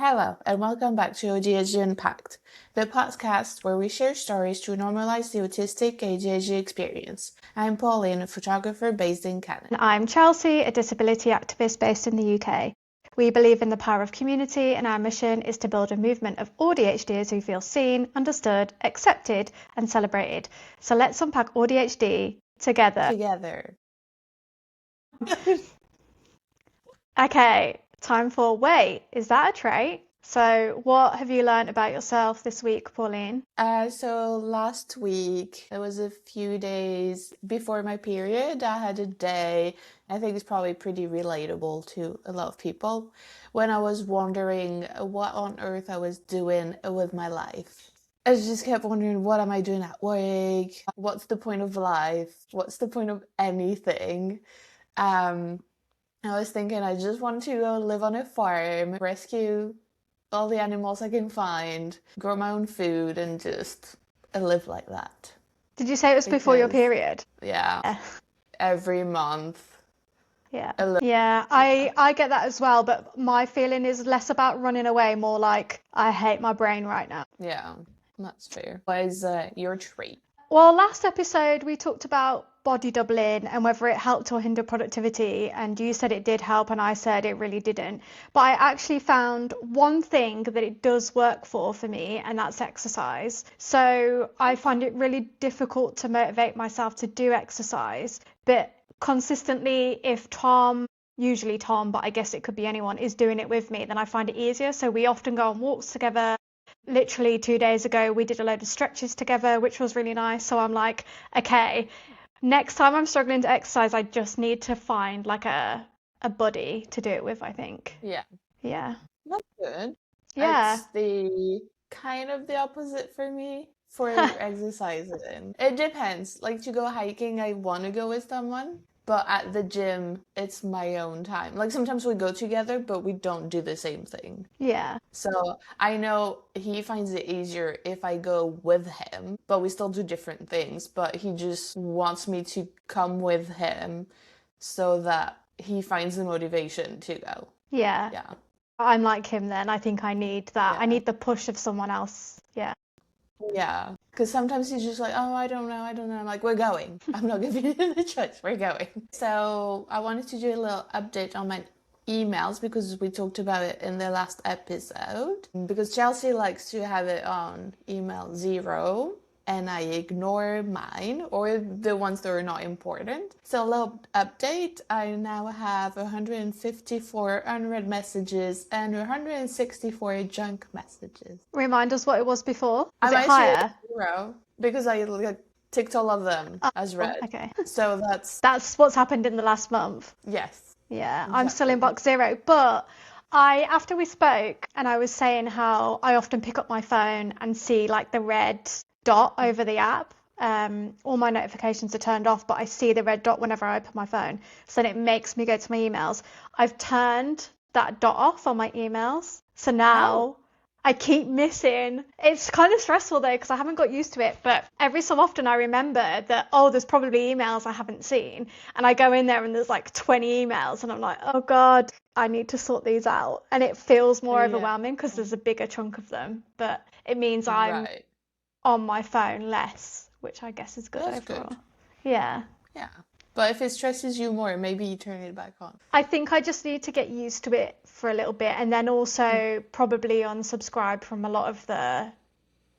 Hello, and welcome back to AuDHD Unpacked, the podcast where we share stories to normalize the autistic ADHD experience. I'm Pauline, a photographer based in Canada. And I'm Chelsea, a disability activist based in the UK. We believe in the power of community, and our mission is to build a movement of AuDHDers who feel seen, understood, accepted, and celebrated. So let's unpack AuDHD together. Okay, time for wait, is that a trait? So what have you learned about yourself this week, Pauline? So last week, it was a few days before my period. I had a day, I think it's probably pretty relatable to a lot of people, when I was wondering what on earth I was doing with my life. I just kept wondering, what am I doing at work? What's the point of life? What's the point of anything? I was thinking I just want to go live on a farm, rescue all the animals I can find, grow my own food, and just live like that. Did you say it was before your period? Yeah, every month. Yeah. I get that as well, but my feeling is less about running away, more like I hate my brain right now. Yeah, that's fair. What is your trait? Well, last episode we talked about body doubling and whether it helped or hindered productivity, and you said it did help and I said it really didn't. But I actually found one thing that it does work for me, and that's exercise. So I find it really difficult to motivate myself to do exercise, but consistently, if usually Tom, but I guess it could be anyone, is doing it with me, then I find it easier. So we often go on walks together. Literally 2 days ago, we did a load of stretches together, which was really nice. So I'm like, okay, next time I'm struggling to exercise, I just need to find like a buddy to do it with, I think. Yeah. Yeah. That's good. Yeah. It's the kind of the opposite for me for exercising. It depends. Like to go hiking, I want to go with someone. But at the gym, it's my own time. Like sometimes we go together, but we don't do the same thing. Yeah. So I know he finds it easier if I go with him, but we still do different things. But he just wants me to come with him so that he finds the motivation to go. Yeah. Yeah. I'm like him then. I think I need that. Yeah. I need the push of someone else. Yeah. Yeah. Because sometimes he's just like, oh, I don't know. I'm like, we're going. I'm not giving you the choice. We're going. So I wanted to do a little update on my emails because we talked about it in the last episode. Because Chelsea likes to have it on email 0 and I ignore mine or the ones that are not important. So a little update, I now have 154 unread messages and 164 junk messages. Remind us what it was before. Was I'm it higher? 0 because I ticked all of them as read. Okay. So That's what's happened in the last month. yes. Yeah, Exactly. I'm still in box 0, but after we spoke and I was saying how I often pick up my phone and see like the red dot over the app. All my notifications are turned off, but I see the red dot whenever I open my phone. So then it makes me go to my emails. I've turned that dot off on my emails. So now I keep missing. It's kind of stressful though, because I haven't got used to it. But every so often I remember that, oh, there's probably emails I haven't seen. And I go in there and there's like 20 emails and I'm like, oh God, I need to sort these out. And it feels more overwhelming because there's a bigger chunk of them. But it means I'm on my phone less, which I guess is good overall. Yeah. Yeah. But if it stresses you more, maybe you turn it back on. I think I just need to get used to it for a little bit and then also probably unsubscribe from a lot of the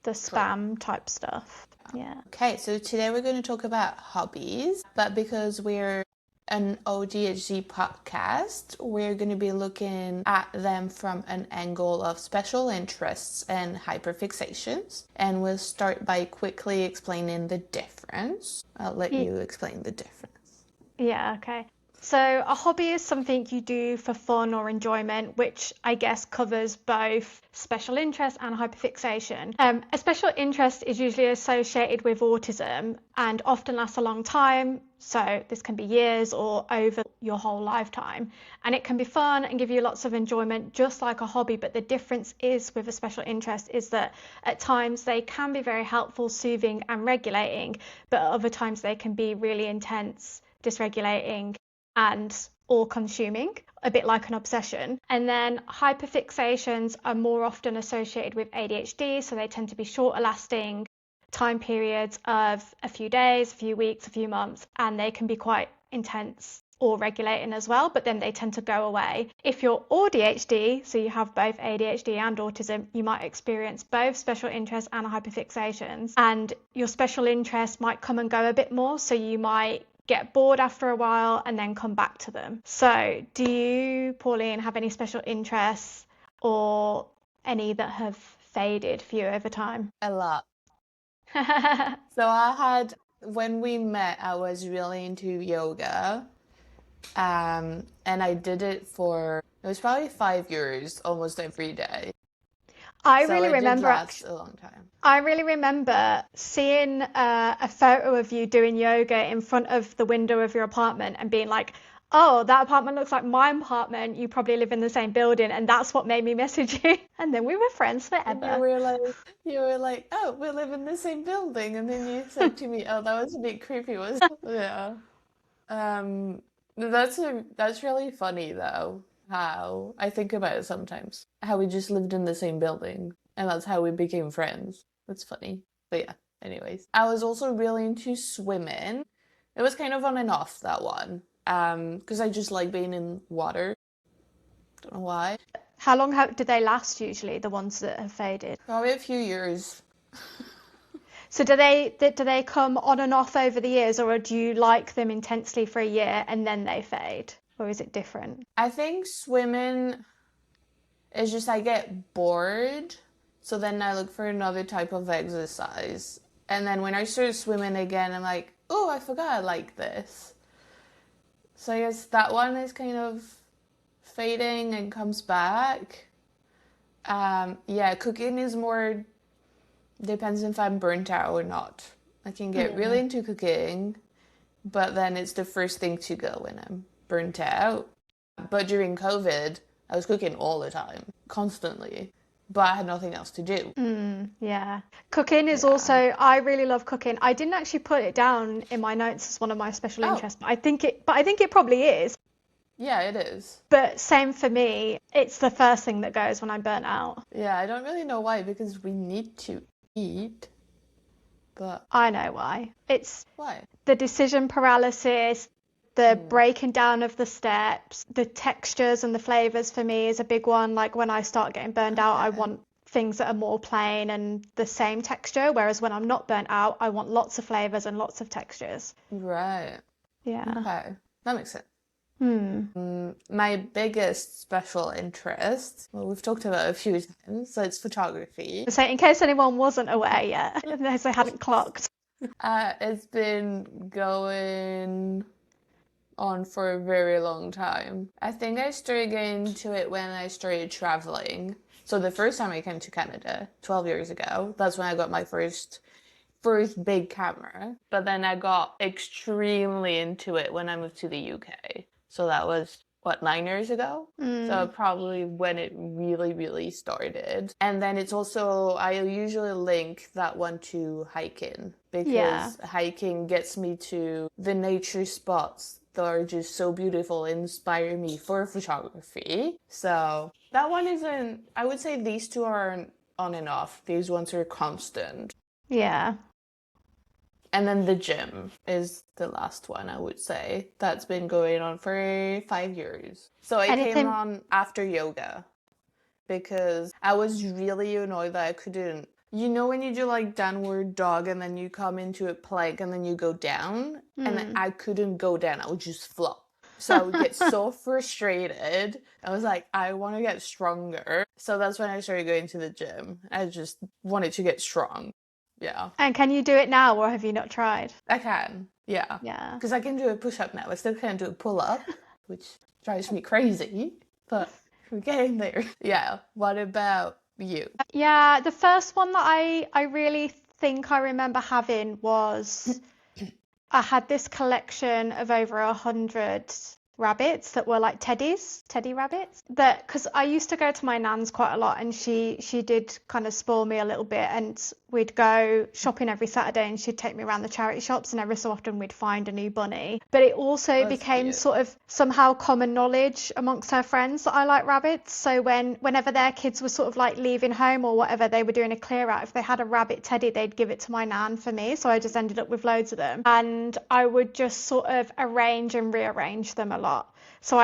spam type stuff. Yeah. Okay, so today we're going to talk about hobbies, but because we're an AuDHD podcast, we're going to be looking at them from an angle of special interests and hyperfixations. And we'll start by quickly explaining the difference. I'll let you explain the difference. Yeah, okay. So a hobby is something you do for fun or enjoyment, which I guess covers both special interest and hyperfixation. A special interest is usually associated with autism and often lasts a long time. So this can be years or over your whole lifetime. And it can be fun and give you lots of enjoyment, just like a hobby. But the difference is with a special interest is that at times they can be very helpful, soothing and regulating, but at other times they can be really intense, dysregulating and all-consuming, a bit like an obsession. And then hyperfixations are more often associated with ADHD, so they tend to be shorter lasting time periods of a few days, a few weeks, a few months, and they can be quite intense or regulating as well, but then they tend to go away. If you're AuDHD, so you have both ADHD and autism, you might experience both special interests and hyperfixations, and your special interests might come and go a bit more, so you might get bored after a while and then come back to them. So do you, Pauline, have any special interests or any that have faded for you over time? A lot. When we met, I was really into yoga. And I did it it was probably 5 years, almost every day. I So really it did remember last a long time. I really remember seeing a photo of you doing yoga in front of the window of your apartment and being like, oh, that apartment looks like my apartment. You probably live in the same building. And that's what made me message you. And then we were friends And forever. you were like, oh, we live in the same building. And then you said to me, oh, that was a bit creepy, was it? Yeah. Um, that's really funny though, how I think about it sometimes. How we just lived in the same building and that's how we became friends. That's funny. But yeah, anyways. I was also really into swimming. It was kind of on and off, that one. Because I just like being in water. Don't know why. How long do they last usually, the ones that have faded? Probably a few years. So do they come on and off over the years, or do you like them intensely for a year and then they fade? Or is it different? I think swimming is just I get bored, so then I look for another type of exercise. And then when I start swimming again, I'm like, oh, I forgot I like this. So I guess that one is kind of fading and comes back. Yeah, cooking is more, depends if I'm burnt out or not. I can get really into cooking, but then it's the first thing to go when I'm burnt out. But during COVID, I was cooking all the time, constantly, but I had nothing else to do. Yeah. Cooking is also, I really love cooking. I didn't actually put it down in my notes as one of my special interests, but I think it probably is. Yeah, it is. But same for me, it's the first thing that goes when I'm burnt out. Yeah, I don't really know why, because we need to eat, but I know why. It's why? the decision paralysis, the breaking down of the steps, the textures and the flavors for me is a big one. Like when I start getting burned out, I want things that are more plain and the same texture, whereas when I'm not burnt out, I want lots of flavors and lots of textures. Right. Yeah. Okay, that makes sense. My biggest special interest, well, we've talked about it a few times, so it's photography. So in case anyone wasn't aware yet, in case they hadn't clocked. It's been going on for a very long time. I think I started getting into it when I started traveling. So the first time I came to Canada, 12 years ago, that's when I got my first big camera. But then I got extremely into it when I moved to the UK. So that was, 9 years ago? So probably when it really, really started. And then it's also, I usually link that one to hiking because hiking gets me to the nature spots that are just so beautiful, inspire me for photography. So that one isn't, I would say these two aren't on and off. These ones are constant. Yeah. And then the gym is the last one, I would say. That's been going on for 5 years. So it came on after yoga because I was really annoyed that I couldn't. You know when you do like downward dog and then you come into a plank and then you go down? And I couldn't go down. I would just flop. So I would get so frustrated. I was like, I want to get stronger. So that's when I started going to the gym. I just wanted to get strong. Yeah. And can you do it now, or have you not tried? I can, yeah. Yeah. Because I can do a push-up now. I still can't do a pull-up, which drives me crazy, but we're getting there. Yeah. What about you? Yeah, the first one that I really think I remember having was I had this collection of over 100 rabbits that were like teddy rabbits. That because I used to go to my nan's quite a lot, and she did kind of spoil me a little bit, and we'd go shopping every Saturday, and she'd take me around the charity shops, and every so often we'd find a new bunny. But it also That's became cute. sort of somehow common knowledge amongst her friends that I like rabbits. So whenever their kids were sort of like leaving home or whatever, they were doing a clear out. If they had a rabbit teddy, they'd give it to my nan for me. So I just ended up with loads of them, and I would just sort of arrange and rearrange them a lot. So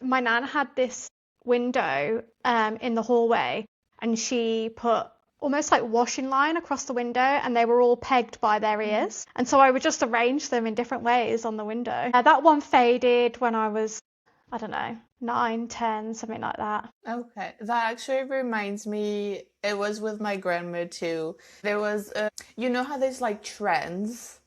my nan had this window in the hallway, and she put almost like washing line across the window, and they were all pegged by their ears. And so I would just arrange them in different ways on the window. That one faded when I was, I don't know, 9, 10, something like that. Okay, that actually reminds me, it was with my grandma too. There was you know how there's like trends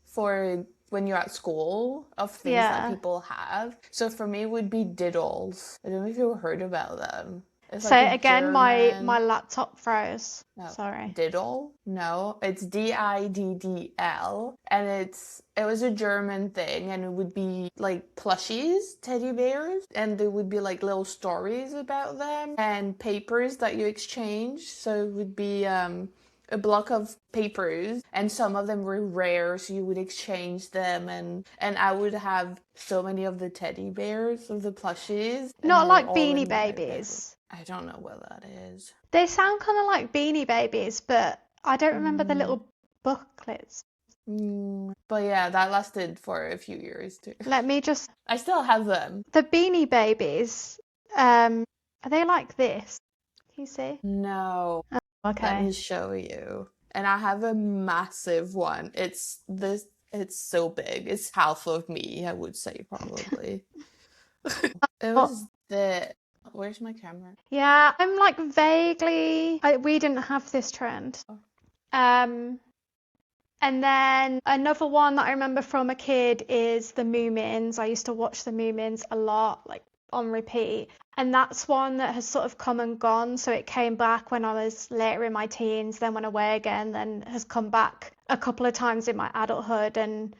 for when you're at school of things that Yeah. people have? So for me, it would be diddles. I don't know if you heard about them. It's like So a again, my German. laptop froze. No, Sorry. diddle? No, it's Diddl, and it was a German thing, and it would be like plushies, teddy bears, and there would be like little stories about them and papers that you exchange. So it would be a block of papers, and some of them were rare, so you would exchange them, and I would have so many of the teddy bears of the plushies, and they Not were like all Beanie in my bedroom. Babies. I don't know what that is. They sound kind of like Beanie Babies, but I don't remember the Mm. little booklets. But yeah, that lasted for a few years too. Let me just. I still have them. The Beanie Babies, are they like this? Can you see? No, let Okay. me show you. And I have a massive one. It's so big. It's half of me, I would say probably. It Oh, was where's my camera? yeah, I'm like vaguely. We didn't have this trend. Oh. Um, and then another one that I remember from a kid is the Moomins. I used to watch the Moomins a lot, like on repeat. And that's one that has sort of come and gone. So it came back when I was later in my teens, then went away again, then has come back a couple of times in my adulthood. And,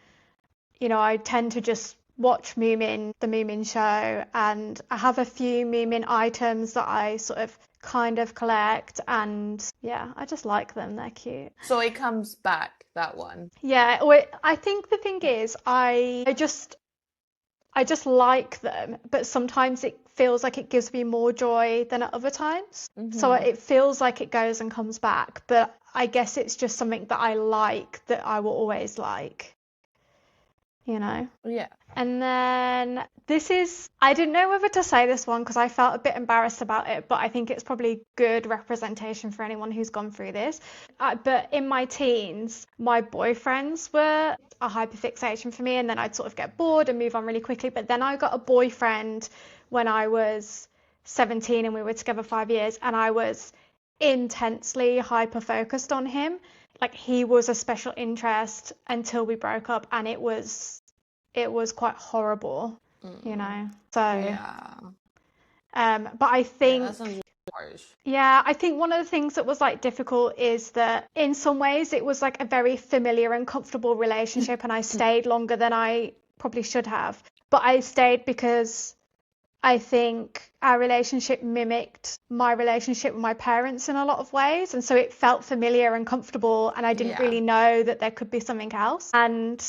I tend to just watch the Moomin show. And I have a few Moomin items that I sort of kind of collect. And yeah, I just like them. They're cute. So it comes back, that one. Yeah, I think the thing is, I just like them, but sometimes it feels like it gives me more joy than at other times. So Mm-hmm. it feels like it goes and comes back, but I guess it's just something that I like that I will always like, you know? Yeah. And then I didn't know whether to say this one because I felt a bit embarrassed about it, but I think it's probably good representation for anyone who's gone through this. But in my teens, my boyfriends were a hyperfixation for me, and then I'd sort of get bored and move on really quickly. But then I got a boyfriend when I was 17 and we were together 5 years, and I was intensely hyper focused on him. Like he was a special interest until we broke up, and it was quite horrible, So, Yeah. but I Yeah, that think, sounds really harsh. yeah, I think one of the things that was like difficult is that in some ways it was like a very familiar and comfortable relationship, and I stayed longer than I probably should have. But I stayed because I think our relationship mimicked my relationship with my parents in a lot of ways. And so it felt familiar and comfortable, and I didn't Yeah. really know that there could be something else. And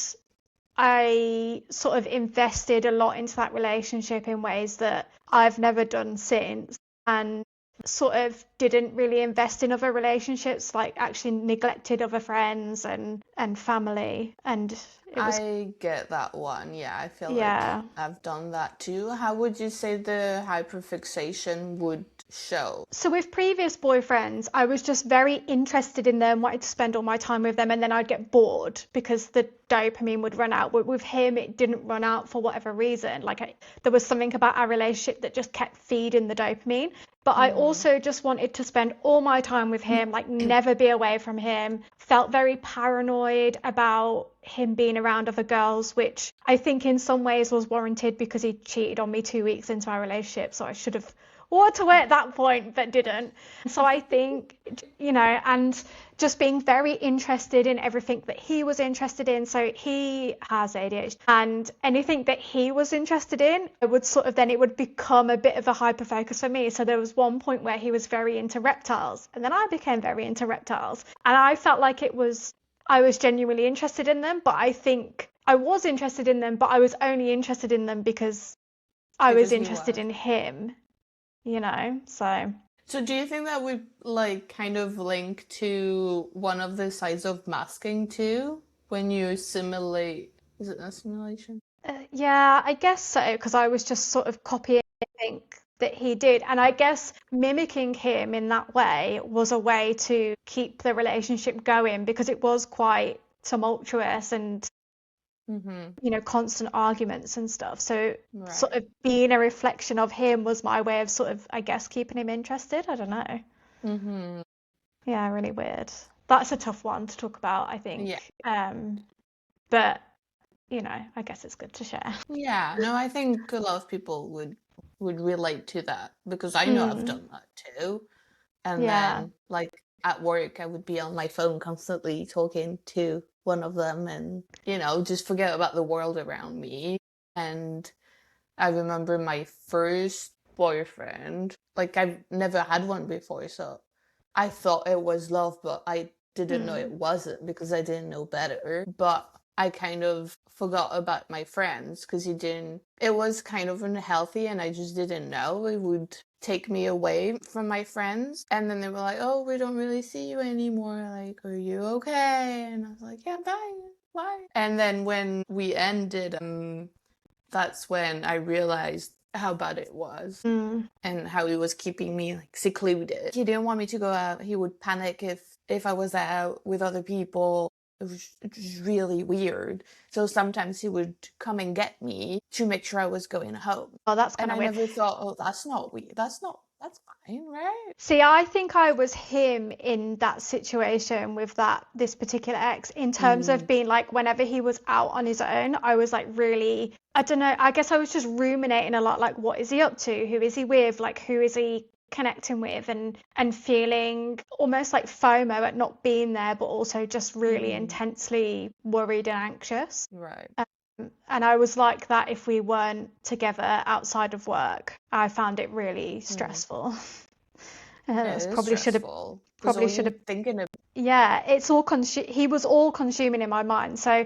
I sort of invested a lot into that relationship in ways that I've never done since, and sort of didn't really invest in other relationships, like actually neglected other friends and family. And it was, I get that one. Yeah, I feel like yeah. I've done that too. How would you say the hyperfixation would show? So with previous boyfriends, I was just very interested in them, wanted to spend all my time with them, and then I'd get bored because the dopamine would run out. But with him, it didn't run out for whatever reason. There was something about our relationship that just kept feeding the dopamine. But I also just wanted to spend all my time with him, like never be away from him. Felt very paranoid about him being around other girls, which I think in some ways was warranted because he cheated on me 2 weeks into our relationship. So I should have wanted to wait at that point, but didn't. So I think, and just being very interested in everything that he was interested in. So he has ADHD, and anything that he was interested in, it would become a bit of a hyper focus for me. So there was one point where he was very into reptiles, and then I became very into reptiles, and I felt like I was genuinely interested in them, but I think I was interested in them, but I was only interested in them because I was Because he interested was. in him, so. So do you think that would like kind of link to one of the sides of masking too? When you simulate, is it a simulation? Yeah, I guess so, because I was just sort of copying everything that he did. And I guess mimicking him in that way was a way to keep the relationship going because it was quite tumultuous and, Mm-hmm. constant arguments and stuff. So sort Right. of being a reflection of him was my way of sort of, I guess, keeping him interested. I don't know. Mm-hmm. Yeah, really weird. That's a tough one to talk about, I Yeah. think. But, I guess it's good to share. Yeah. No, I think a lot of people would relate to that because I know I've Mm, done that too. And yeah. then like at work I would be on my phone constantly talking to one of them and, just forget about the world around me. And I remember my first boyfriend, like I've never had one before, so I thought it was love, but I didn't know it Mm. wasn't because I didn't know better. But I kind of forgot about my friends because it was kind of unhealthy and I just didn't know. It would take me away from my friends. And then they were like, oh, we don't really see you anymore. Like, are you okay? And I was like, yeah, bye. Bye. And then when we ended, that's when I realized how bad it was Mm. and how he was keeping me like secluded. He didn't want me to go out. He would panic if I was out with other people. It was really weird. So sometimes he would come and get me to make sure I was going home. Oh, that's And kind of I weird. never thought, oh, that's not weird. That's fine, right? See, I think I was him in that situation with this particular ex in terms of Mm, being like, whenever he was out on his own, I was like really, I don't know, I guess I was just ruminating a lot, like, what is he up to? Who is he with? Like, who is he connecting with? And feeling almost like FOMO at not being there, but also just really mm, intensely worried and anxious. right. And I was like that if we weren't together outside of work. I found it really Mm. stressful. It That's is stressful because probably all should you're have. thinking of, Yeah, he was all consuming in my mind. So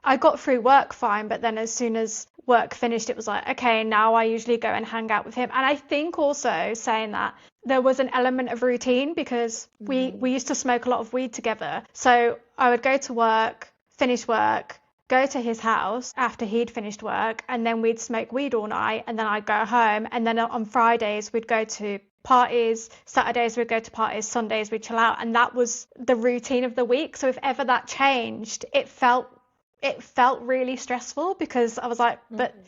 I got through work fine, but then as soon as work finished, it was like, okay, now I usually go and hang out with him. And I think also saying that there was an element of routine because we hmm used to smoke a lot of weed together. So I would go to work, finish work, go to his house after he'd finished work, and then we'd smoke weed all night, and then I'd go home, and then on Fridays we'd go to parties, Saturdays we'd go to parties, Sundays we'd chill out, and that was the routine of the week. So if ever that changed, it felt really stressful because I was like, but hmm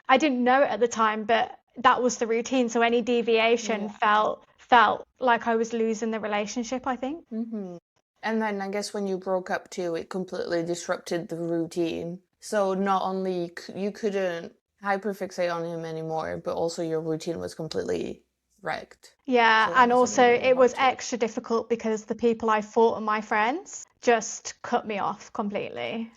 I didn't know it at the time, but that was the routine. So any deviation yeah. felt like I was losing the relationship, I think. hmm And then I guess when you broke up too, it completely disrupted the routine. So not only you couldn't hyperfixate on him anymore, but also your routine was completely wrecked. Yeah, So that and must have also been really it hard was too. extra difficult because the people I thought were my friends just cut me off completely.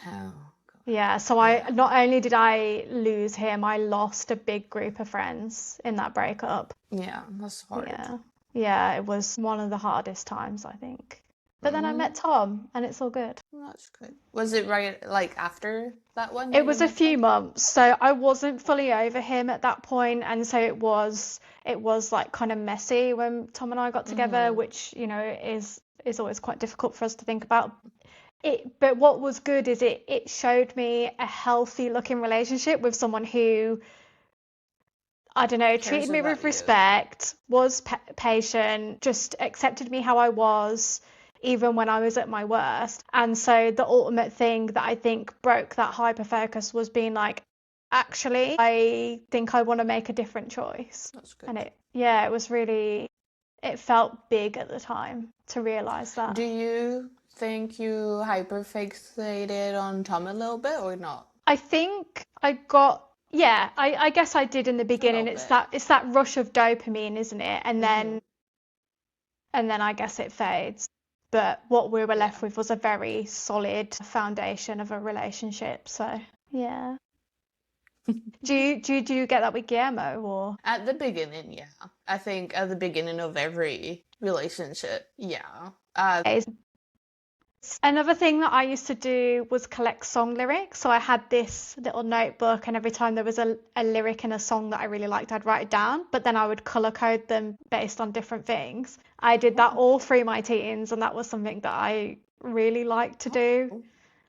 Oh God. Yeah, so I Yeah. not only did I lose him, I lost a big group of friends in that breakup. Yeah, that's hard. Yeah. Yeah, it was one of the hardest times, I think. But then I met Mm, Tom, and it's all good. that's good. Was it right like after that one It that you was a met few Tom? months, so I wasn't fully over him at that point, and so it was like kind of messy when Tom and I got together, Mm-hmm. which, is always quite difficult for us to think about. But what was good is it showed me a healthy looking relationship with someone who, I don't know, treated Cares me with about you. respect, was patient, just accepted me how I was, even when I was at my worst. And so the ultimate thing that I think broke that hyper focus was being like, actually, I think I want to make a different choice. That's good. And yeah, it felt big at the time to realize Do that. you think you hyperfixated on Tom a little bit or not? I think I got Yeah, I guess I did in the A little beginning. bit. It's that rush of dopamine, isn't it? Hmm. And then I guess it fades. But what we were left Yeah. with was a very solid foundation of a relationship. So yeah. Do you get that with Guillermo or? At the beginning, yeah. I think at the beginning of every relationship, yeah. Another thing that I used to do was collect song lyrics. So I had this little notebook, and every time there was a lyric in a song that I really liked, I'd write it down, but then I would color code them based on different things. I did that Oh, all through my teens, and that was something that I really liked to do. oh.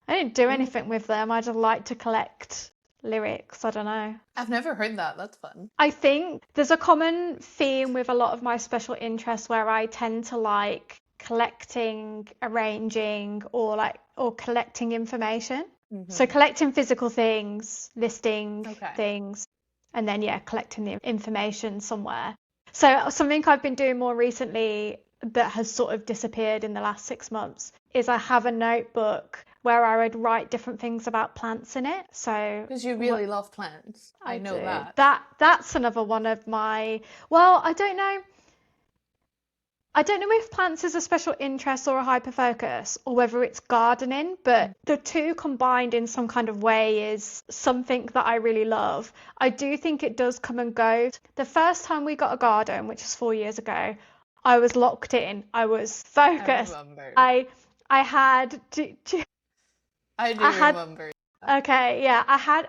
I didn't do Mm. anything with them, I just liked to collect lyrics. I don't know. I've never heard that. That's fun. I think there's a common theme with a lot of my special interests where I tend to like collecting, arranging, or collecting information. So Hmm. collecting physical things, listing Okay. things, and then yeah, collecting the information somewhere. So something I've been doing more recently that has sort of disappeared in the last 6 months is I have a notebook where I would write different things about plants in it. So Because you what really love plants. I I know do. that. That's another one of my, well, I don't know. I don't know if plants is a special interest or a hyperfocus or whether it's gardening, but the two combined in some kind of way is something that I really love. I do think it does come and go. The first time we got a garden, which was 4 years ago, I was locked in. I was I focused. remember. I had I I do had remember. Okay, yeah,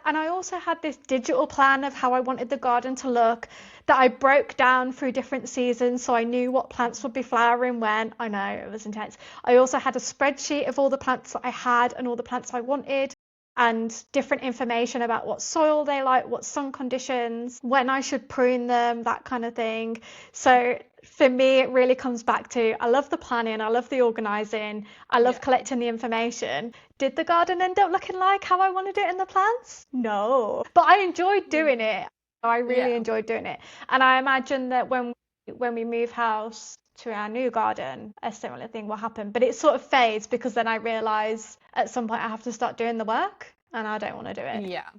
and I also had this digital plan of how I wanted the garden to look that I broke down through different seasons so I knew what plants would be flowering when. I know, it was intense. I also had a spreadsheet of all the plants that I had and all the plants I wanted and different information about what soil they like, what sun conditions, when I should prune them, that kind of thing. So for me, it really comes back to I love the planning, I love the organizing, I love Yeah. collecting the information. Did the garden end up looking like how I wanted it in the plans? No. But I enjoyed doing Mm. it. I really Yeah. enjoyed doing it. And I imagine that when we move house to our new garden, a similar thing will happen. But it sort of fades because then I realise at some point I have to start doing the work and I don't want to do it. Yeah.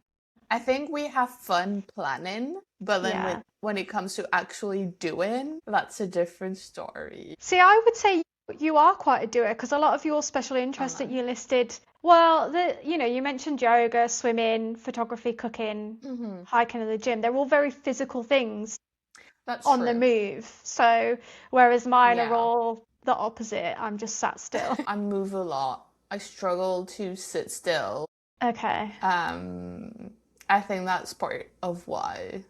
I think we have fun planning, but then Yeah. when it comes to actually doing, that's a different story. See, I would say you are quite a doer because a lot of your special interests that Um, you listed, well, you mentioned yoga, swimming, photography, cooking, hmm. hiking in the gym. They're all very physical things That's on the true. move. So, whereas mine are Yeah. all the opposite. I'm just sat still. I move a lot. I struggle to sit still. Okay. Um, I think that's part of why,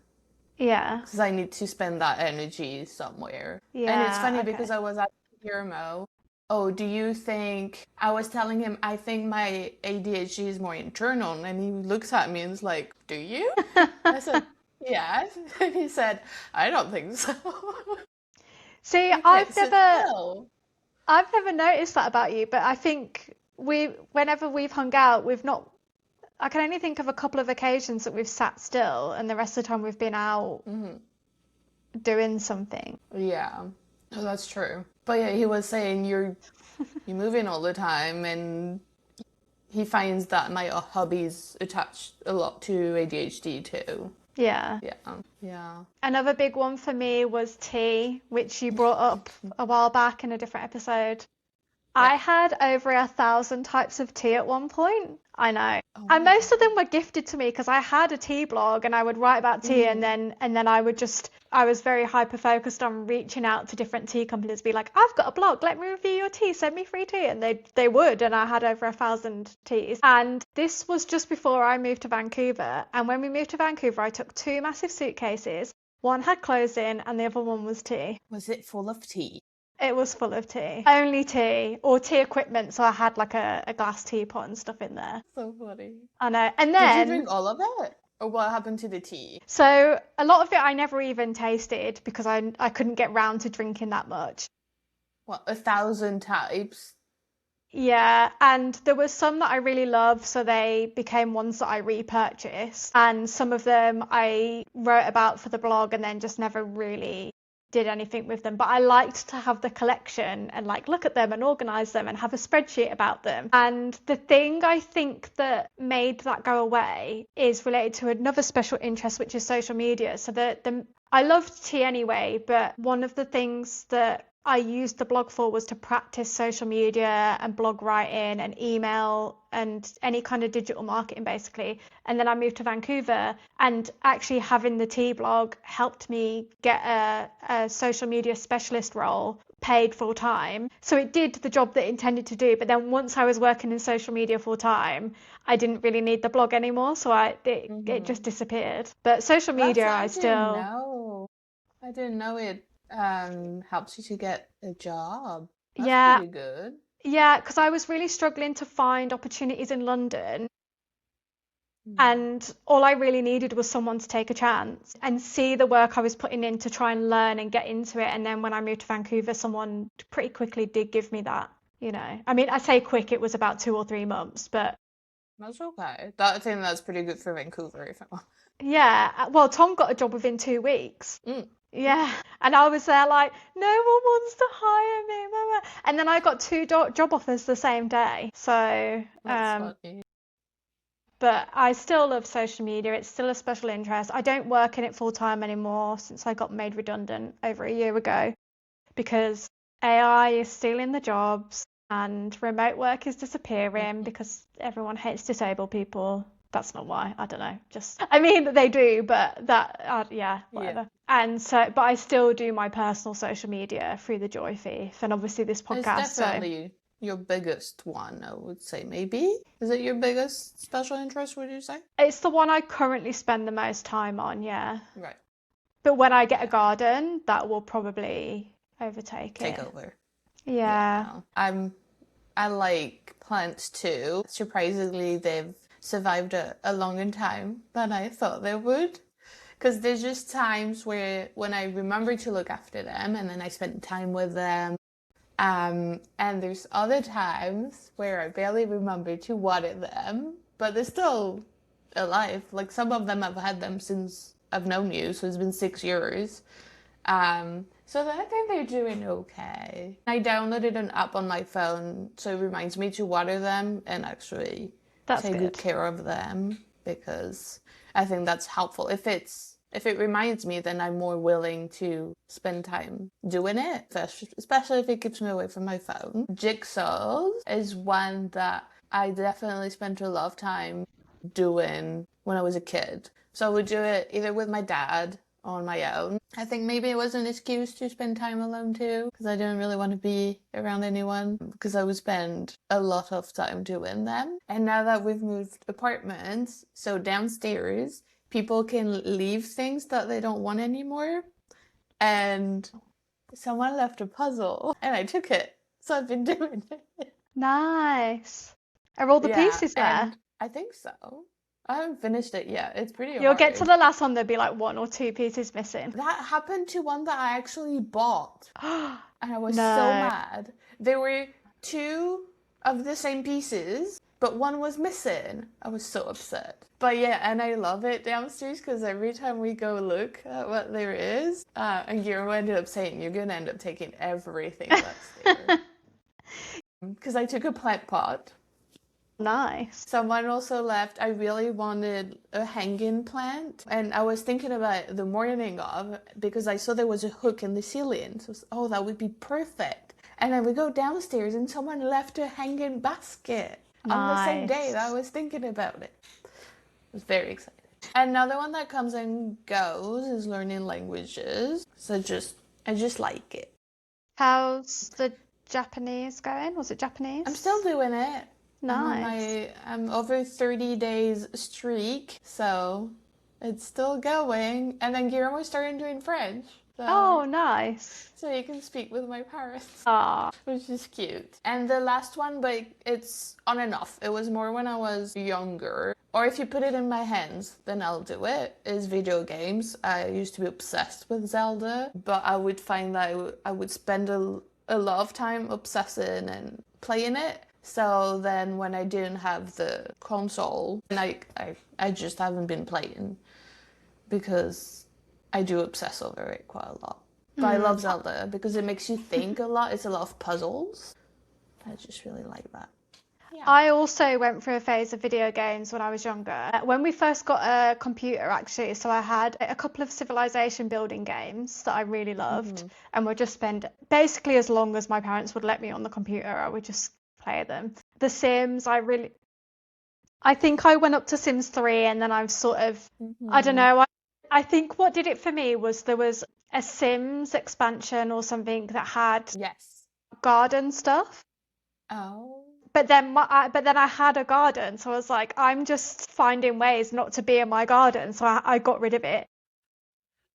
Yeah. because I need to spend that energy somewhere. And it's Yeah. funny Okay. because I was asking Guillermo, oh, do you think, I was telling him, I think my ADHD is more internal. And he looks at me and is like, do you? I said, yeah. And he said, I don't think so. See, You can't sit still. I've never noticed that about you, but I think whenever we've hung out, we've not I can only think of a couple of occasions that we've sat still, and the rest of the time we've been out Hmm. doing something. Yeah, oh, that's true. But yeah, he was saying you're moving all the time, and he finds that my hobbies attach a lot to ADHD too. Yeah. Yeah, yeah. Another big one for me was tea, which you brought up a while back in a different episode. I Yeah. had over 1,000 types of tea at one point. I know. Oh And my most of God. them were gifted to me because I had a tea blog and I would write about tea and Hmm. then I was very hyper focused on reaching out to different tea companies, be like, I've got a blog, let me review your tea, send me free tea. And they would, and I had over 1,000 teas. And this was just before I moved to Vancouver. And when we moved to Vancouver, I took two massive suitcases. One had clothes in and the other one was tea. Was it full of tea? It was full of tea. Only tea or tea equipment. So I had like a glass teapot and stuff in there. So funny. I know. And Did you then, drink all of it? Or what happened to the tea? so a lot of it I never even tasted because I couldn't get round to drinking that much. What, 1,000 types? Yeah, and there was some that I really loved, so they became ones that I repurchased. And some of them I wrote about for the blog and then just never really did anything with them, but I liked to have the collection and like look at them and organize them and have a spreadsheet about them. And the thing I think that made that go away is related to another special interest, which is social media. So I loved tea anyway, but one of the things that I used the blog for was to practice social media and blog writing and email and any kind of digital marketing basically. And then I moved to Vancouver, and actually having the tea blog helped me get a social media specialist role paid full time. So it did the job that it intended to do. But then once I was working in social media full time, I didn't really need the blog anymore. So it just disappeared. But social media, I didn't still... know. I didn't know it helps you to get a job. That's Yeah, pretty good. yeah, because I was really struggling to find opportunities in London, Hmm. and all I really needed was someone to take a chance and see the work I was putting in to try and learn and get into it. And then when I moved to Vancouver, someone pretty quickly did give me that, you know. I mean, I say quick, it was about 2 or 3 months, but That's okay. I think that's pretty good for Vancouver, if I'm yeah, well, Tom got a job within 2 weeks. Mm, Yeah, and I was there like, no one wants to hire me, mama. And then I got two job offers the same day. So, that's funny. but I still love social media. It's still a special interest. I don't work in it full time anymore since I got made redundant over a year ago because AI is stealing the jobs and remote work is disappearing Mhm. because everyone hates disabled people. That's not why. I don't know. Just, I mean, they do, but yeah, Yeah. whatever. And so, but I still do my personal social media through the Joy Thief and obviously this It's podcast. So definitely your biggest one, I would say, maybe. Is it your biggest special interest, would you say? it's the one I currently spend the most time on, yeah. Right. But when I get a Yeah. garden, that will probably overtake Take it. over. Yeah. Yeah. I like plants too. Surprisingly, they've survived a longer time than I thought they would. Because there's just times where when I remember to look after them and then I spend time with them. And there's other times where I barely remember to water them, but they're still alive. Like some of them I've had them since I've known you, so it's been 6 years. So I think they're doing okay. I downloaded an app on my phone so it reminds me to water them and actually That's take good good. care of them because I think that's helpful. If it reminds me, then I'm more willing to spend time doing it, especially if it keeps me away from my phone. Jigsaws is one that I definitely spent a lot of time doing when I was a kid. So I would do it either with my dad or on my own. I think maybe it was an excuse to spend time alone too, because I didn't really want to be around anyone, because I would spend a lot of time doing them. And now that we've moved apartments, so downstairs, people can leave things that they don't want anymore. And someone left a puzzle and I took it. So I've been doing it. Nice. Are all the Yeah, pieces there? and I think so. I haven't finished it yet. It's pretty You'll get to hard. the last one, there'll be like 1 or 2 pieces missing. That happened to one that I actually bought. And I was so No. mad. There were two of the same pieces, but one was missing. I was so upset. But yeah, and I love it downstairs because every time we go look at what there is, and Guillermo ended up saying, you're going to end up taking everything that's there. Because I took a plant pot. Nice. Someone also left, I really wanted a hanging plant. And I was thinking about it the morning of because I saw there was a hook in the ceiling. So, oh, that would be perfect. And then we go downstairs and someone left a hanging basket on the same day that I Nice. was thinking about it. I was very excited. Another one that comes and goes is learning languages. So I just like it. How's the Japanese going? Was it I'm Japanese? still doing it. Nice. I'm over 30 days streak, so it's still going. And then Guillermo's starting doing French. Oh, nice. So you can speak with my parents, Ah, which is cute. And the last one, but it's on and off. It was more when I was younger. Or if you put it in my hands, then I'll do it, is video games. I used to be obsessed with Zelda, but I would find that I would spend a lot of time obsessing and playing it. So then when I didn't have the console, and I just haven't been playing because I do obsess over it quite a lot. But I love Zelda because it makes you think a lot. It's a lot of puzzles. I just really like that. Yeah. I also went through a phase of video games when I was younger. When we first got a computer, actually, so I had a couple of civilization building games that I really loved, and would just spend basically as long as my parents would let me on the computer, I would just play them. The Sims, I think I went up to Sims 3, and then I've sort of, I don't know, I think what did it for me was there was a Sims expansion or something that had Yes. garden stuff. Oh. But then I had a garden, so I was like, I'm just finding ways not to be in my garden, so I got rid of it.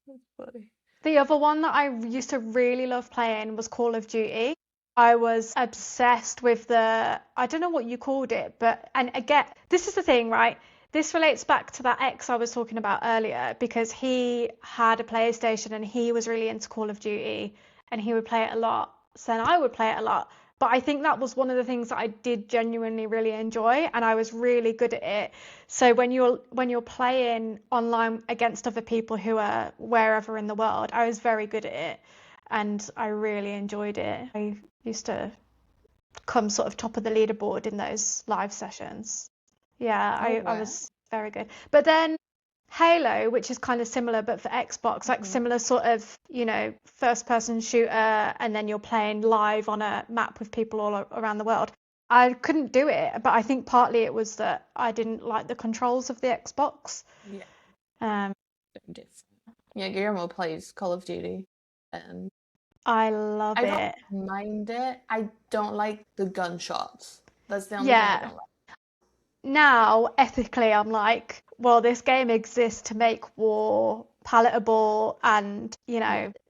That's funny. The other one that I used to really love playing was Call of Duty. I was obsessed with I don't know what you called it, and again, this is the thing, right? This relates back to that ex I was talking about earlier, because he had a PlayStation and he was really into Call of Duty and he would play it a lot. So then I would play it a lot. But I think that was one of the things that I did genuinely really enjoy, and I was really good at it. So when you're playing online against other people who are wherever in the world, I was very good at it, and I really enjoyed it. I used to come sort of top of the leaderboard in those live sessions. Yeah, I was very good. But then Halo, which is kind of similar but for Xbox, like similar sort of, first person shooter, and then you're playing live on a map with people all around the world. I couldn't do it, but I think partly it was that I didn't like the controls of the Xbox. Yeah. Different. Yeah, Guillermo plays Call of Duty, and I love I it. don't mind it. I don't like the gunshots. That's the only thing I Yeah. don't like. Now, ethically, I'm like, well, this game exists to make war palatable and,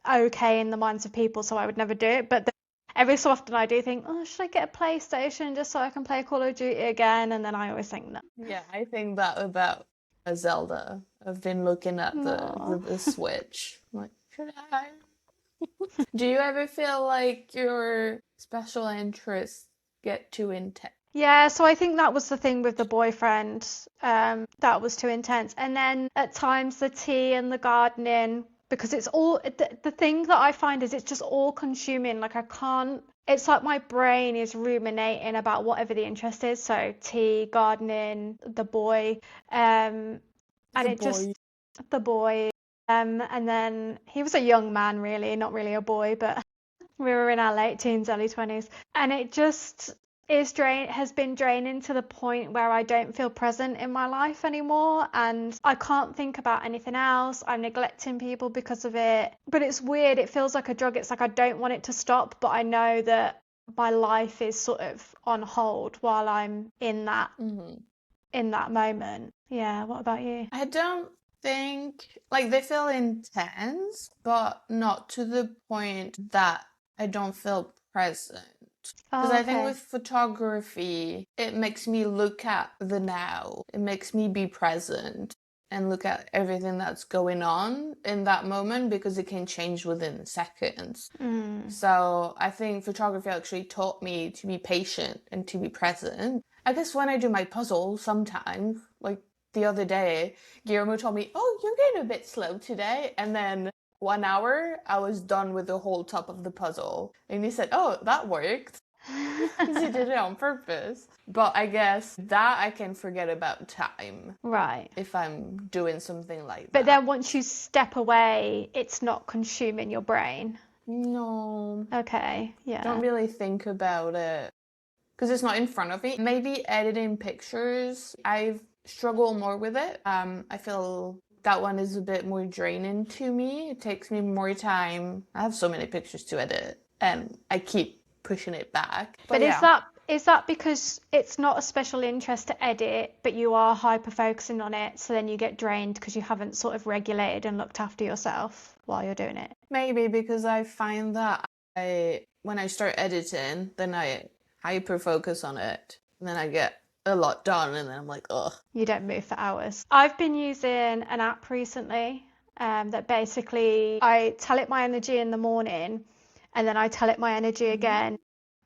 okay in the minds of people, so I would never do it. But then every so often I do think, oh, should I get a PlayStation just so I can play Call of Duty again? And then I always think, no. Yeah, I think that about a Zelda. I've been looking at the Switch. I'm like, should I? Do you ever feel like your special interests get too intense? Yeah, so I think that was the thing with the boyfriend, that was too intense. And then at times the tea and the gardening, because it's all, the thing that I find is it's just all consuming. Like I can't, it's like my brain is ruminating about whatever the interest is. So tea, gardening, the boy, and the boy. And then he was a young man, really, not really a boy, but we were in our late teens, early 20s. And it just has been draining to the point where I don't feel present in my life anymore, and I can't think about anything else. I'm neglecting people because of it. But it's weird, it feels like a drug. It's like I don't want it to stop, but I know that my life is sort of on hold while I'm in that moment. Yeah, what about you? I don't think like they feel intense, but not to the point that I don't feel present. Because I think with photography, it makes me look at the now. It makes me be present and look at everything that's going on in that moment, because it can change within seconds. So I think photography actually taught me to be patient and to be present. I guess when I do my puzzles sometimes, like the other day, Guillermo told me, oh, you're getting a bit slow today. And then 1 hour, I was done with the whole top of the puzzle. And he said, oh, that worked. Because he did it on purpose. But I guess that I can forget about time. Right. If I'm doing something like that. But then once you step away, it's not consuming your brain. No. Okay, yeah. Don't really think about it. Because it's not in front of me. Maybe editing pictures, I've struggled more with it. I feel that one is a bit more draining to me. It takes me more time. I have so many pictures to edit, and I keep pushing it back. But is that because it's not a special interest to edit, but you are hyper focusing on it, so then you get drained because you haven't sort of regulated and looked after yourself while you're doing it? Maybe because I find that when I start editing, then I hyper focus on it, and then I get a lot done, and then I'm like, ugh. You don't move for hours. I've been using an app recently that basically I tell it my energy in the morning, and then I tell it my energy again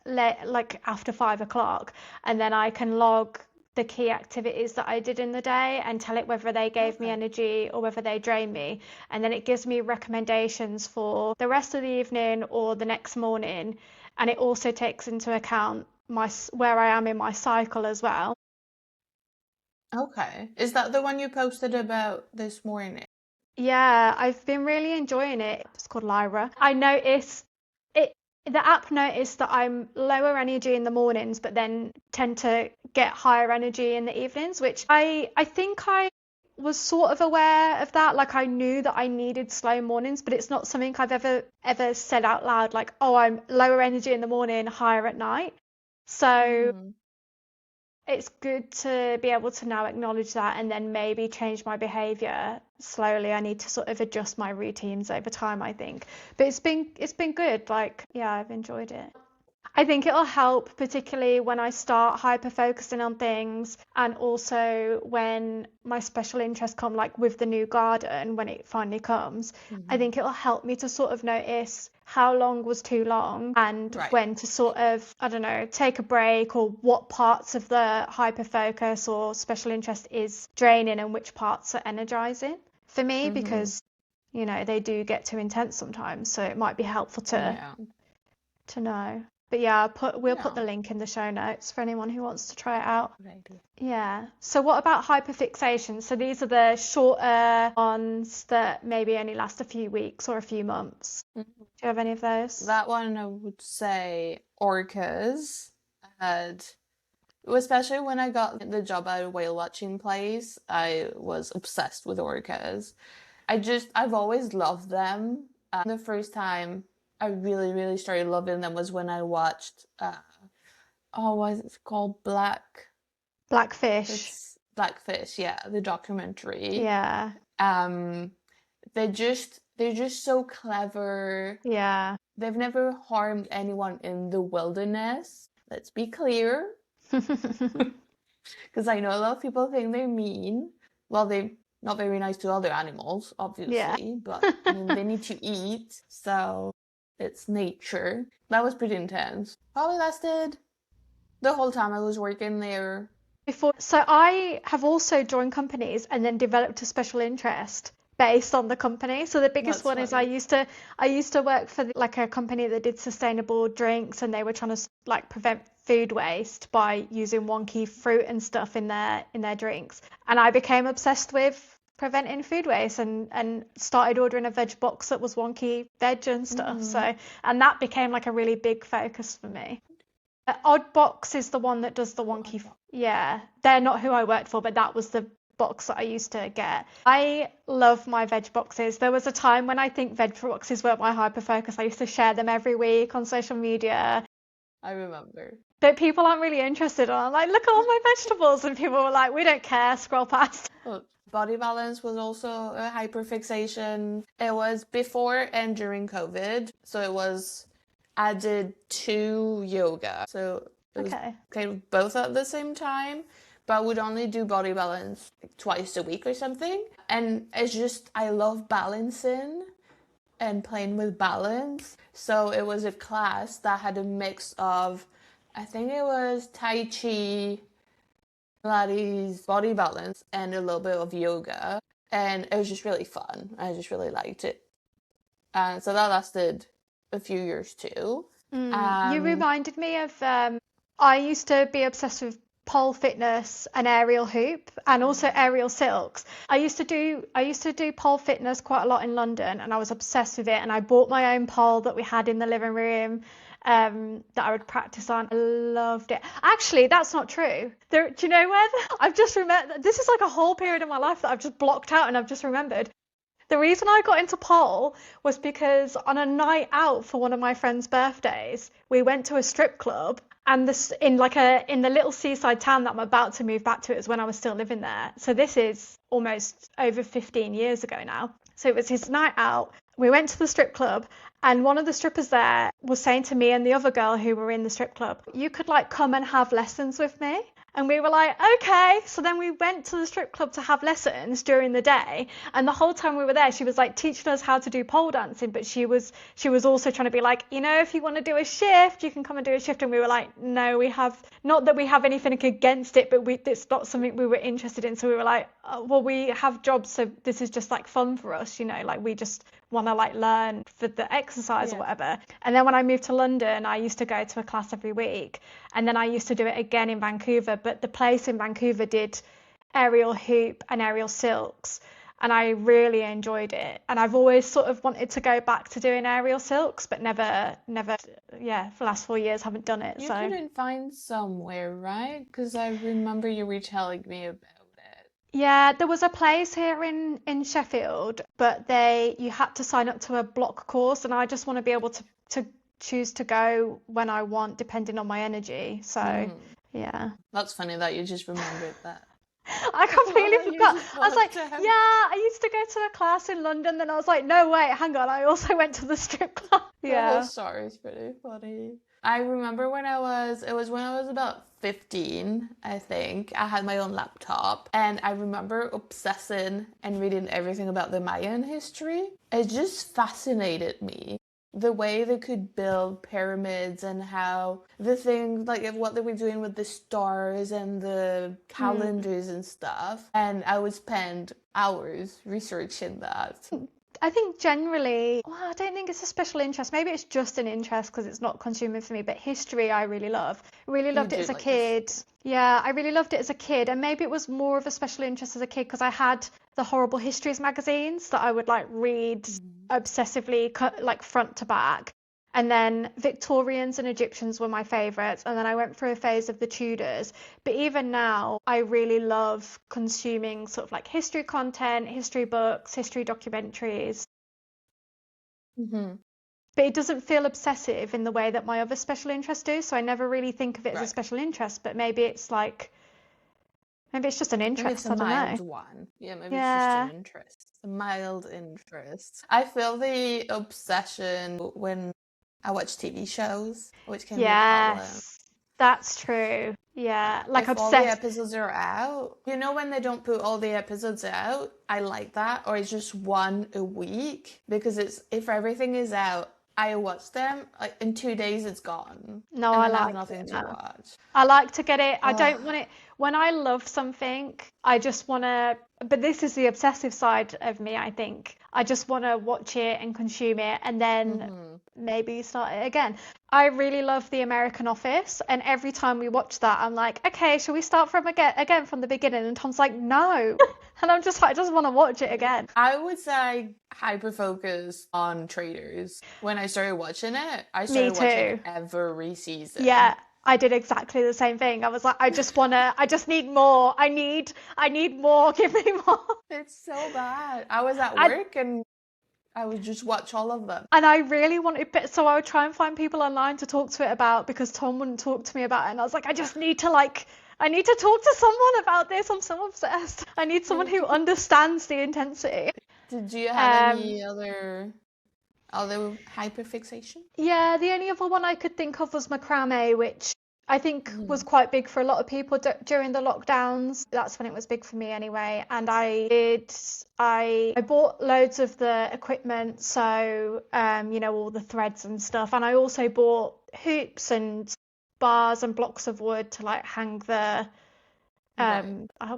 like after 5 o'clock, and then I can log the key activities that I did in the day and tell it whether they gave me Okay. energy or whether they drained me. And then it gives me recommendations for the rest of the evening or the next morning. And it also takes into account where I am in my cycle as well. Okay. Is that the one you posted about this morning? Yeah, I've been really enjoying it. It's called Lyra. I noticed it, the app noticed that I'm lower energy in the mornings, but then tend to get higher energy in the evenings, which I think I was sort of aware of that. Like I knew that I needed slow mornings, but it's not something I've ever said out loud, like, oh, I'm lower energy in the morning, higher at night. So Mm-hmm. it's good to be able to now acknowledge that and then maybe change my behavior slowly. I need to sort of adjust my routines over time, I think. But it's been good. Like, yeah, I've enjoyed it. I think it'll help, particularly when I start hyper focusing on things, and also when my special interests come, like with the new garden, when it finally comes. I Mm-hmm. think it'll help me to sort of notice how long was too long and Right. when to sort of, I don't know, take a break, or what parts of the hyper focus or special interest is draining and which parts are energizing for me, Mm-hmm. because, they do get too intense sometimes. So it might be helpful Yeah. to know. But yeah, we'll put Yeah. the link in the show notes for anyone who wants to try it out. Good idea. Yeah. So what about hyperfixation? So these are the shorter ones that maybe only last a few weeks or a few months. Mhm. Do you have any of those? That one I would say orcas. I had, especially when I got the job at a whale watching place, I was obsessed with orcas. I've always loved them. The first time I really, really started loving them was when I watched, what is it called? Blackfish. It's Blackfish, yeah, the documentary. Yeah. Um, they're just so clever. Yeah. They've never harmed anyone in the wilderness. Let's be clear, because I know a lot of people think they're mean. Well, they're not very nice to other animals, Yeah. obviously, but I mean, they need to eat, so it's nature. That was pretty intense. Probably lasted the whole time I was working there. So I have also joined companies and then developed a special interest based on the company. So the biggest That's one is funny. I used to work for like a company that did sustainable drinks, and they were trying to like prevent food waste by using wonky fruit and stuff in their drinks. And I became obsessed with preventing food waste, and started ordering a veg box that was wonky veg and stuff. Mm-hmm. So, and that became like a really big focus for me. Oddbox is the one that does the wonky. Yeah, they're not who I worked for, but that was the box that I used to get. I love my veg boxes. There was a time when I think veg boxes were my hyper focus. I used to share them every week on social media, I remember. but people aren't really interested. And I'm like, look at all my vegetables, and people were like, we don't care, scroll past. Oh, body balance was also a hyperfixation. It was before and during COVID, so it was added to yoga. So it was Okay. kind of both at the same time, but I would only do body balance like twice a week or something. And it's just, I love balancing and playing with balance. So it was a class that had a mix of, I think it was Tai Chi, Pilates, body balance, and a little bit of yoga. And it was just really fun. I just really liked it. And so that lasted a few years too. You Um, reminded me of I used to be obsessed with pole fitness and aerial hoop and also aerial silks. I used to do pole fitness quite a lot in London, and I was obsessed with it, and I bought my own pole that we had in the living room, that I would practice on. I loved it. Actually, that's not true. Do you know where? I've just remembered. This is like a whole period of my life that I've just blocked out, and I've just remembered. The reason I got into pole was because on a night out for one of my friend's birthdays, we went to a strip club, and this in the little seaside town that I'm about to move back to. It was when I was still living there. So this is almost over 15 years ago now. So it was his night out. We went to the strip club, and one of the strippers there was saying to me and the other girl who were in the strip club, you could like come and have lessons with me. And we were like, okay. So then we went to the strip club to have lessons during the day. And the whole time we were there, she was like teaching us how to do pole dancing. But she was also trying to be like, if you want to do a shift, you can come and do a shift. And we were like, no, we have, not that we have anything against it, but it's not something we were interested in. So we were like, oh, well, we have jobs. So this is just like fun for us, like we just want to like learn for the exercise or Yeah. whatever. And then when I moved to London, I used to go to a class every week. And then I used to do it again in Vancouver, but the place in Vancouver did aerial hoop and aerial silks, and I really enjoyed it. And I've always sort of wanted to go back to doing aerial silks, but never, yeah, for the last 4 years haven't done it. You So couldn't find somewhere, right? Because I remember you were telling me about it. yeah, there was a place here in Sheffield, but you had to sign up to a block course, and I just want to be able to choose to go when I want, depending on my energy. So yeah. That's funny that you just remembered that. I completely You forgot. just I was like, blocked out. yeah, I used to go to a class in London, then I was like, no, wait, hang on, I also went to the strip club. The Yeah. whole story is pretty funny. I remember it was when I was about 15, I think. I had my own laptop, and I remember obsessing and reading everything about the Mayan history. It just fascinated me. The way they could build pyramids and how the things, like what they were doing with the stars and the calendars and stuff. And I would spend hours researching that. I think generally, well, I don't think it's a special interest. Maybe it's just an interest because it's not consuming for me, but history I really love. Really You loved it do as a like kid. Yeah, I really loved it as a kid. And maybe it was more of a special interest as a kid because I had the Horrible Histories magazines that I would like read obsessively, like front to back. And then Victorians and Egyptians were my favorites. And then I went through a phase of the Tudors. But even now, I really love consuming sort of like history content, history books, history documentaries. Mm-hmm. But it doesn't feel obsessive in the way that my other special interests do. So I never really think of it as a Right. special interest. But maybe it's just an Maybe it's interest. a I don't know. mild one. Yeah, maybe it's just an Yeah. interest. A mild interest. I feel the obsession when I watch TV shows, which can be a problem. Yes. That's true. Yeah. Like If all the obsessed. episodes are out, when they don't put all the episodes out, I like that. Or it's just one a week because if everything is out, I watch them like in 2 days it's gone, No, and I then I have like nothing it to now. watch. I like to get it. I Oh, don't want it when I love something, I just want to, but this is the obsessive side of me, I think. I just want to watch it and consume it and then mm-hmm. maybe start it again. I really love The American Office, and every time we watch that, I'm like, okay, shall we start from again from the beginning? And Tom's like, no. And I'm just like, I just want to watch it again. I would say hyper focus on traders. When I started watching it, I Me started watching too. every season. Yeah, I did exactly the same thing. I was like, I just need more. I need more. Give me more. It's so bad. I was at And work and I would just watch all of them. and I really wanted, but so I would try and find people online to talk to it about because Tom wouldn't talk to me about it. And I was like, I need to talk to someone about this. I'm so obsessed. I need someone who understands the intensity. Did you have Um, any other hyperfixation? Yeah, the only other one I could think of was macrame, which I think was Mm. quite big for a lot of people during the lockdowns. That's when it was big for me anyway. And I bought loads of the equipment, so all the threads and stuff. And I also bought hoops and bars and blocks of wood to like hang the Right.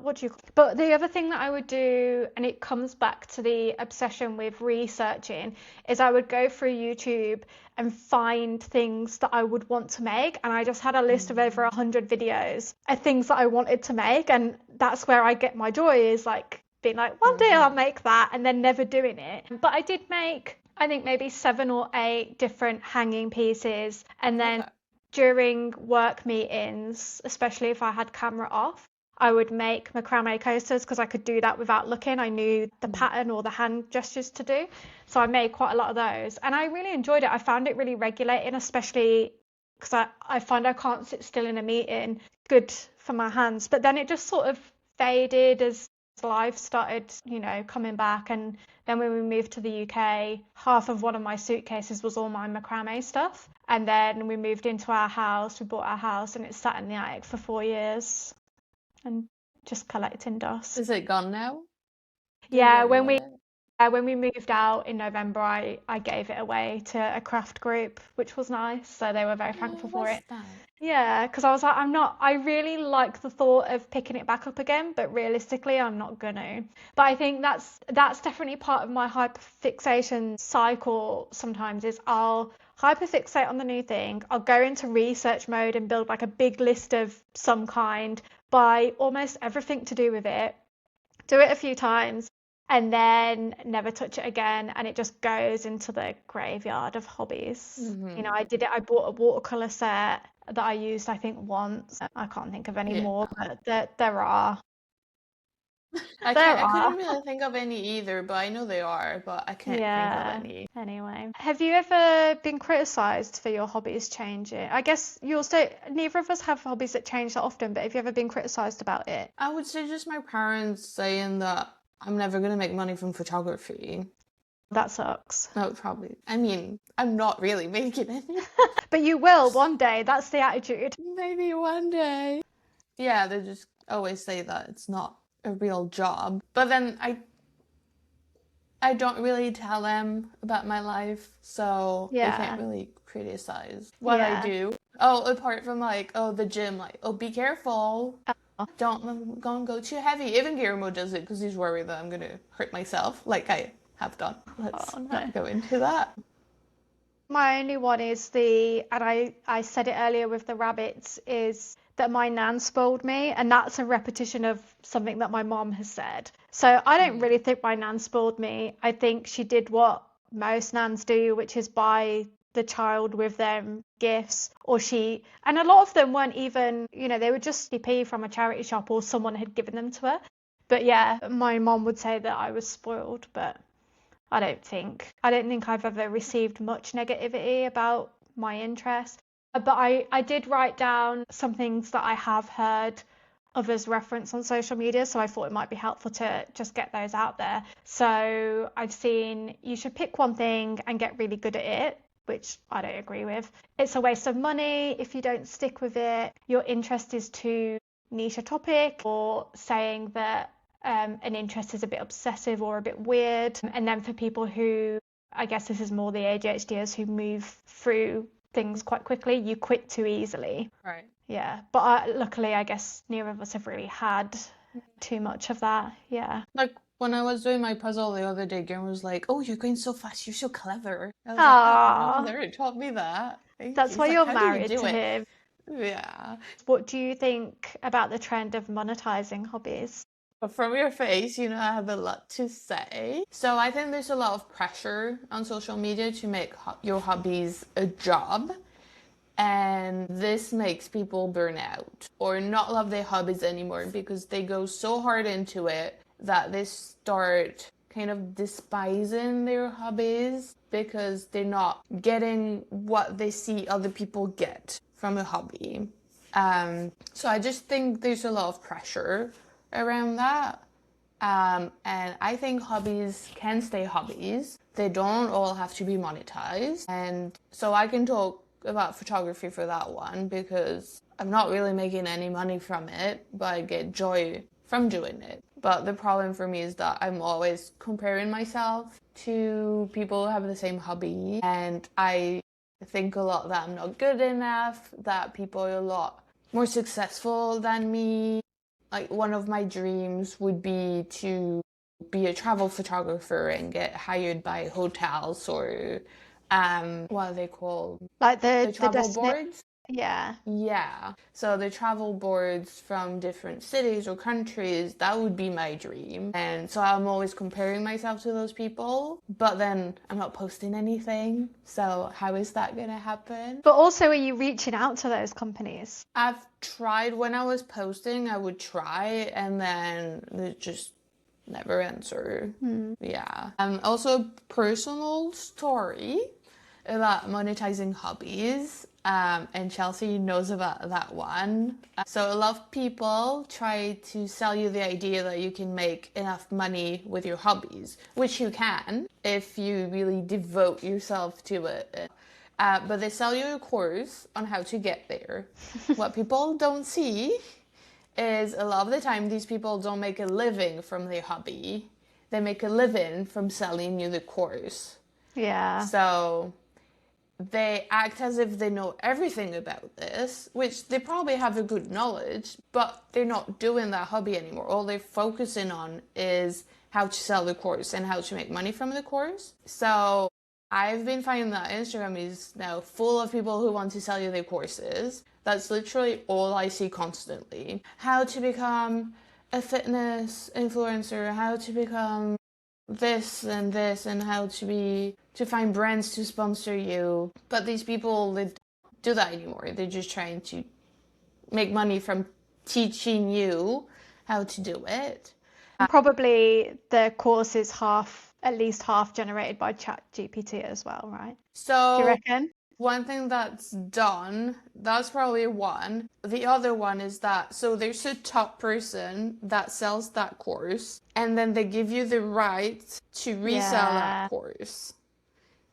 what do you call it? But the other thing that I would do, and it comes back to the obsession with researching, is I would go through YouTube and find things that I would want to make. And I just had a list of over Mm. 100 videos of things that I wanted to make. And that's where I get my joy, is like being like, one day I'll Mm-hmm. make that, and then never doing it. But I did make, I think maybe 7 or 8 different hanging pieces. And then Okay. during work meetings, especially if I had camera off, I would make macrame coasters because I could do that without looking. I knew the Mm. pattern or the hand gestures to do. So I made quite a lot of those. And I really enjoyed it. I found it really regulating, especially because I find I can't sit still in a meeting. Good for my hands. But then it just sort of faded as life started, coming back. And then when we moved to the UK, half of one of my suitcases was all my macrame stuff. And then we moved into our house, we bought our house, and it sat in the attic for 4 years. and just collecting dust. Is it gone now? Did you Yeah, get rid of it? when we moved out in November, I gave it away to a craft group, which was nice. So they were very Oh, thankful for what's it. that? Yeah, because I was like, I really like the thought of picking it back up again, but realistically, I'm not gonna. But I think that's definitely part of my hyperfixation cycle sometimes is I'll hyperfixate on the new thing, I'll go into research mode and build like a big list of some kind, buy almost everything to do with it, do it a few times, and then never touch it again, and it just goes into the graveyard of hobbies. You know, Mm-hmm. I bought a watercolor set that I used I think once. I can't think of any Yeah. more, but there are. There I are. couldn't really think of any either, but I know they are, but I can't think of Yeah. any. Anyway, have you ever been criticized for your hobbies changing? I guess you'll say neither of us have hobbies that change that often, but have you ever been criticized about it? I would say just my parents saying that I'm never gonna make money from photography. That sucks. That would probably, I mean, I'm not really making any. But you will one day. That's the attitude. Maybe one day. Yeah, they just always say that it's not a real job. But then I don't really tell them about my life, so they can't Yeah. really criticize what I Yeah. do. Oh, apart from like, oh, the gym, like, oh, be careful. Oh, Don't go too heavy. Even Guillermo does it because he's worried that I'm gonna hurt myself, like I have done. Let's oh no. not go into that. My only one is and I said it earlier with the rabbits, is that my nan spoiled me, and that's a repetition of something that my mom has said. So I don't Mm. really think my nan spoiled me. I think she did what most nans do, which is buy the child with them gifts, and a lot of them weren't even, they were just CP from a charity shop or someone had given them to her. But yeah, my mom would say that I was spoiled, but I don't think I've ever received much negativity about my interest. But I did write down some things that I have heard others reference on social media, so I thought it might be helpful to just get those out there. So I've seen you should pick one thing and get really good at it, which I don't agree with. It's a waste of money if you don't stick with it. Your interest is too niche a topic, or saying that an interest is a bit obsessive or a bit weird. And then for people who, I guess this is more the ADHDers who move through things quite quickly, you quit too easily. Right. Yeah, but luckily, I guess neither of us have really had too much of that. Yeah. Like when I was doing my puzzle the other day, Guillermo was like, "Oh, you're going so fast. You're so clever." I was like, "Oh, my mom Ah, never taught me that. Thank you." that's why He's like, you're "How do you married do to it?" him. Yeah. What do you think about the trend of monetizing hobbies? But from your face, I have a lot to say. So I think there's a lot of pressure on social media to make your hobbies a job. And this makes people burn out or not love their hobbies anymore because they go so hard into it that they start kind of despising their hobbies because they're not getting what they see other people get from a hobby. So I just think there's a lot of pressure around that. And I think hobbies can stay hobbies. They don't all have to be monetized. And so I can talk about photography for that one because I'm not really making any money from it, but I get joy from doing it. But the problem for me is that I'm always comparing myself to people who have the same hobby. And I think a lot that I'm not good enough, that people are a lot more successful than me. Like one of my dreams would be to be a travel photographer and get hired by hotels or what are they called? Like The the travel destination? boards? Yeah. Yeah. So the travel boards from different cities or countries, that would be my dream. And so I'm always comparing myself to those people, but then I'm not posting anything. So how is that going to happen? But also, are you reaching out to those companies? I've tried when I was posting, I would try and then it just never answer. Yeah. Also a personal story about monetizing hobbies. And Chelsea knows about that one. So a lot of people try to sell you the idea that you can make enough money with your hobbies, which you can if you really devote yourself to it. But they sell you a course on how to get there. What people don't see is a lot of the time these people don't make a living from their hobby. They make a living from selling you the course. Yeah. So they act as if they know everything about this, which they probably have a good knowledge, but they're not doing that hobby anymore. All they're focusing on is how to sell the course and how to make money from the course. So I've been finding that Instagram is now full of people who want to sell you their courses. That's literally all I see constantly. How to become a fitness influencer, how to become this and how to find brands to sponsor you. But these people, they don't do that anymore. They're just trying to make money from teaching you how to do it. Probably the course is at least half generated by ChatGPT as well, right? Do you So reckon? one thing that's done, that's probably one. The other one is that, so there's a top person that sells that course, and then they give you the right to resell that Yeah. course.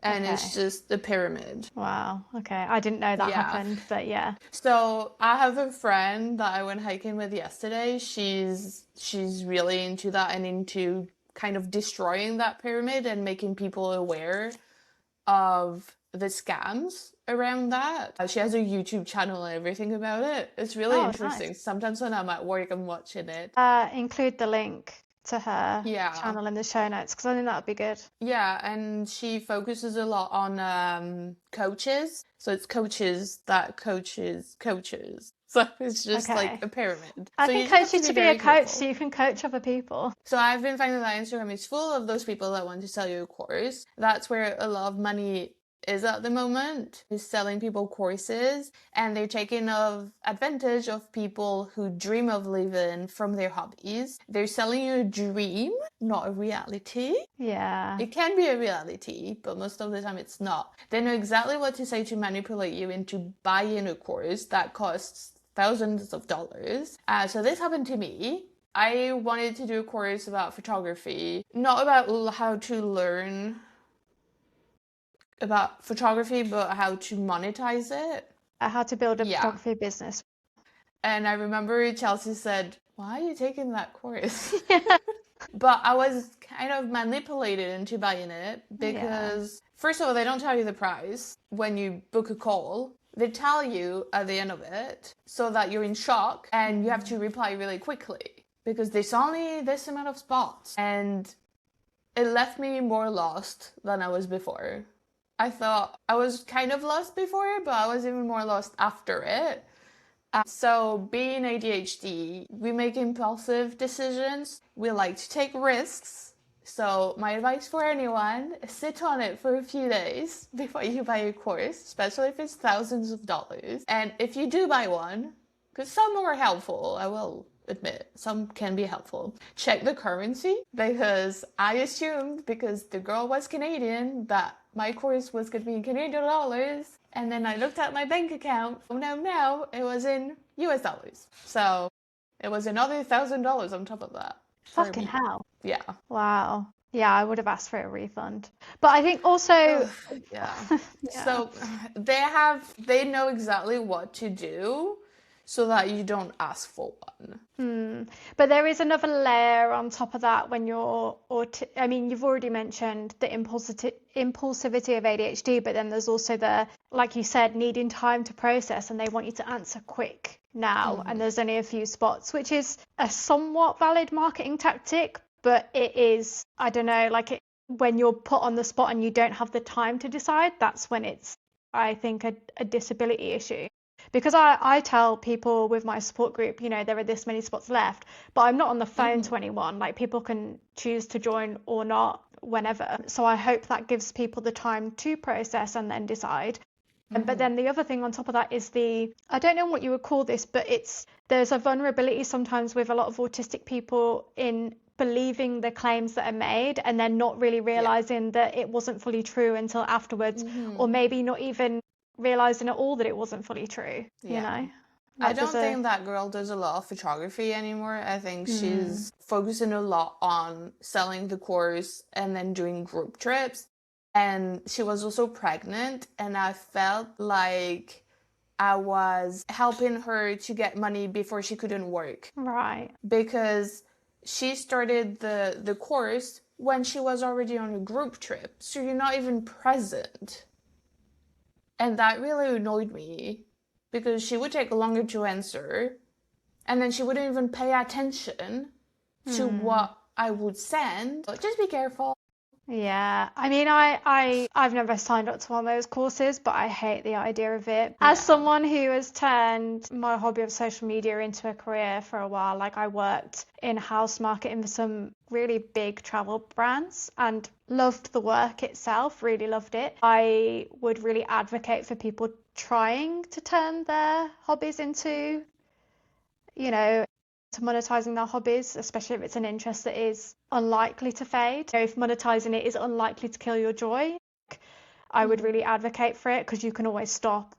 And Okay. it's just the pyramid. Wow. Okay. I didn't know that Yeah. happened, but yeah. So I have a friend that I went hiking with yesterday. She's really into that and into kind of destroying that pyramid and making people aware of the scams around that. She has a YouTube channel and everything about it. It's really Oh, interesting. nice. Sometimes when I'm at work, I'm watching it. Include the link to her Yeah. channel in the show notes because I think that would be good. Yeah, and she focuses a lot on coaches. So it's coaches that coaches coaches. So it's just like Okay. a pyramid. I So think you just have coach to you be to be a very coach careful. so you can coach other people. So I've been finding that Instagram is full of those people that want to sell you a course. That's where a lot of money is at the moment, is selling people courses, and they're taking advantage of people who dream of living from their hobbies. They're selling you a dream, not a reality. Yeah. It can be a reality, but most of the time it's not. They know exactly what to say to manipulate you into buying a course that costs thousands of dollars. So this happened to me. I wanted to do a course about photography, not about how to learn about photography, but how to monetize it. How to build a Yeah. photography business. And I remember Chelsea said, "Why are you taking that course?" Yeah. But I was kind of manipulated into buying it Yeah. because, first of all, they don't tell you the price when you book a call. They tell you at the end of it so that you're in shock and you have to reply really quickly because there's only this amount of spots. And it left me more lost than I was before. I thought I was kind of lost before, but I was even more lost after it. So being ADHD, we make impulsive decisions. We like to take risks. So my advice for anyone, sit on it for a few days before you buy a course, especially if it's thousands of dollars. And if you do buy one, because some are helpful, I will admit, some can be helpful. Check the currency because I assumed because the girl was Canadian that my course was going to be in Canadian dollars. And then I looked at my bank account. Oh no, it was in US dollars. So it was another $1,000 on top of that for Fucking me. hell. Yeah. Wow. Yeah, I would have asked for a refund. But I think also, Ugh, yeah. yeah. So they know exactly what to do so that you don't ask for one. But there is another layer on top of that when I mean, you've already mentioned the impulsivity of ADHD, but then there's also like you said, needing time to process, and they want you to answer quick now, and there's only a few spots, which is a somewhat valid marketing tactic, but it is, I don't know, when you're put on the spot and you don't have the time to decide, that's when it's, I think, a disability issue. Because I tell people with my support group, there are this many spots left, but I'm not on the phone to anyone. Like people can choose to join or not whenever. So I hope that gives people the time to process and then decide. But then the other thing on top of that is I don't know what you would call this, but there's a vulnerability sometimes with a lot of autistic people in believing the claims that are made and then not really realizing that it wasn't fully true until afterwards, or maybe not even realizing at all that it wasn't fully true, Yeah. I Like there's don't think that girl does a lot of photography anymore. I think she's focusing a lot on selling the course and then doing group trips. And she was also pregnant, and I felt like I was helping her to get money before she couldn't work. Right. Because she started the course when she was already on a group trip. So you're not even present. And that really annoyed me because she would take longer to answer. And then she wouldn't even pay attention to what I would send. Just be careful. Yeah, I mean, I've never signed up to one of those courses, but I hate the idea of it. As someone who has turned my hobby of social media into a career for a while, like I worked in house marketing for some really big travel brands and loved the work itself, really loved it. I would really advocate for people trying to turn their hobbies into, to monetizing their hobbies, especially if it's an interest that is unlikely to fade. If monetizing it is unlikely to kill your joy, I would really advocate for it because you can always stop.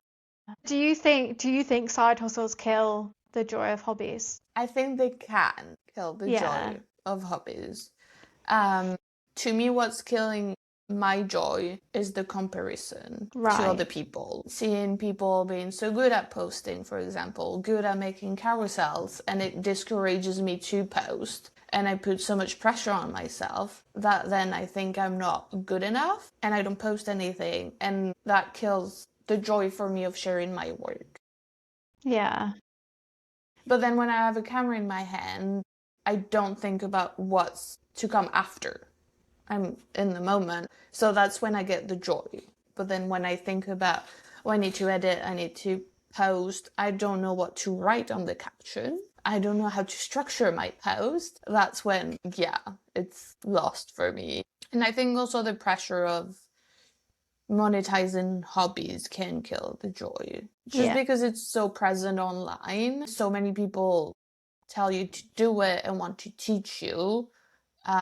Do you think side hustles kill the joy of hobbies? I think they can kill the joy of hobbies. To me, what's killing my joy is the comparison to other people. Seeing people being so good at posting, for example, good at making carousels, and it discourages me to post. And I put so much pressure on myself that then I think I'm not good enough and I don't post anything. And that kills the joy for me of sharing my work. Yeah. But then when I have a camera in my hand, I don't think about what's to come after. I'm in the moment. So that's when I get the joy. But then when I think about, I need to edit, I need to post, I don't know what to write on the caption. I don't know how to structure my post. That's when, it's lost for me. And I think also the pressure of monetizing hobbies can kill the joy. Just because it's so present online. So many people tell you to do it and want to teach you.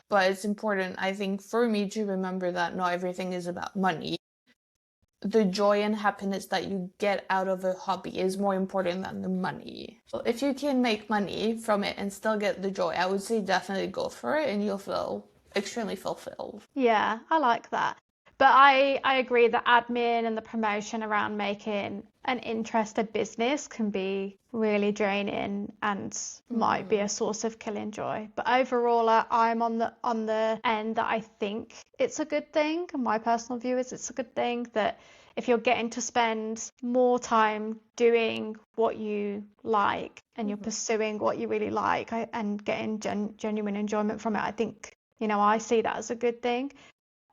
But it's important, I think, for me to remember that not everything is about money. The joy and happiness that you get out of a hobby is more important than the money. So if you can make money from it and still get the joy, I would say definitely go for it and you'll feel extremely fulfilled. Yeah, I like that. But I agree that admin and the promotion around making an interest a business can be really draining and might be a source of killing joy. But overall, I'm on the end that I think it's a good thing. My personal view is it's a good thing that if you're getting to spend more time doing what you like and you're pursuing what you really like and getting genuine enjoyment from it, I think, I see that as a good thing.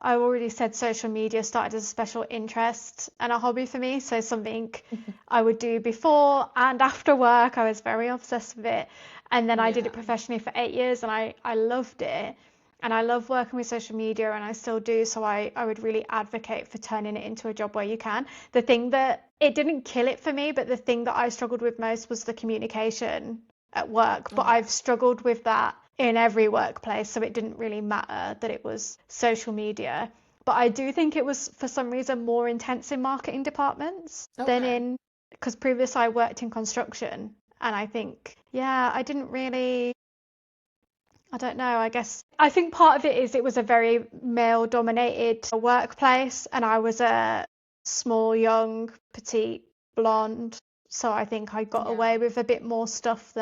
I already said social media started as a special interest and a hobby for me. So something I would do before and after work. I was very obsessed with it. And then I did it professionally for 8 years and I loved it. And I love working with social media and I still do. So I would really advocate for turning it into a job where you can. The thing that it didn't kill it for me, but the thing that I struggled with most was the communication at work. But I've struggled with that in every workplace, so it didn't really matter that it was social media. But I do think it was, for some reason, more intense in marketing departments than because previously I worked in construction, and I think, I didn't really, I don't know, I think part of it is it was a very male-dominated workplace, and I was a small, young, petite, blonde, so I think I got away with a bit more stuff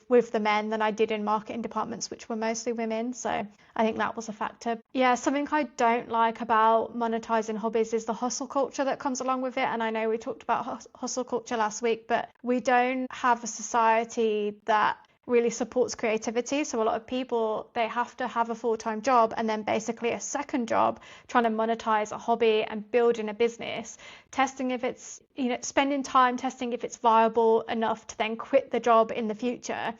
with the men than I did in marketing departments, which were mostly women. So I think that was a factor. Yeah, something I don't like about monetizing hobbies is the hustle culture that comes along with it. And I know we talked about hustle culture last week, but we don't have a society that really supports creativity. So a lot of people, they have to have a full-time job and then basically a second job trying to monetize a hobby and building a business, testing if it's, spending time testing if it's viable enough to then quit the job in the future.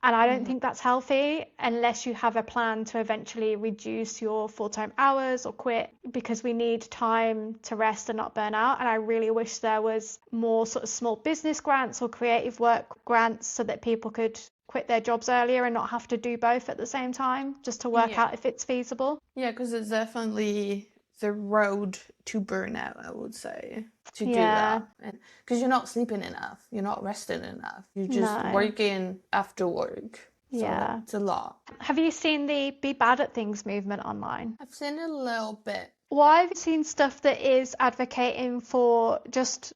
And I don't think that's healthy unless you have a plan to eventually reduce your full-time hours or quit, because we need time to rest and not burn out. And I really wish there was more sort of small business grants or creative work grants so that people could quit their jobs earlier and not have to do both at the same time, just to work out if it's feasible. Yeah, because it's definitely the road to burnout, I would say, to do Yeah. that. Because you're not sleeping enough, you're not resting enough, you're just working after work. So it's a lot. Have you seen the Be Bad at Things movement online? I've seen a little bit. Well, I've seen stuff that is advocating for just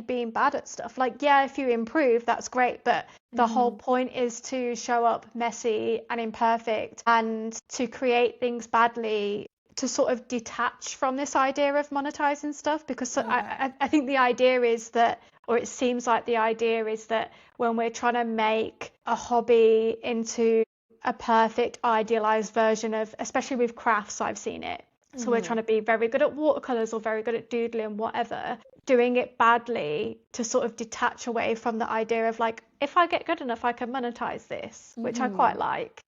being bad at stuff. Like, yeah, if you improve, that's great, but the whole Hmm. point is to show up messy and imperfect and to create things badly to sort of detach from this idea of monetizing stuff. Because Okay. I think the idea is that, or it seems like the idea is that when we're trying to make a hobby into a perfect idealized version of, especially with crafts, I've seen it. So we're trying Hmm. to be very good at watercolors or very good at doodling, whatever, doing it badly to sort of detach away from the idea of like, if I get good enough, I can monetize this, which I quite Hmm. like.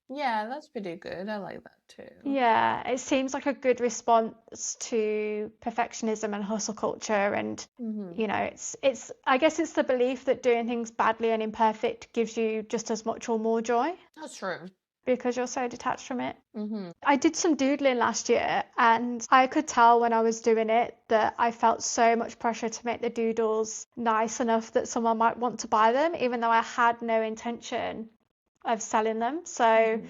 Yeah, that's pretty good. I like that too. Yeah, it seems like a good response to perfectionism and hustle culture. And, Hmm. you know, it's, I guess it's the belief that doing things badly and imperfect gives you just as much or more joy That's true. because you're so detached from it. Hmm. I did some doodling last year and I could tell when I was doing it that I felt so much pressure to make the doodles nice enough that someone might want to buy them, even though I had no intention of selling them. So Hmm.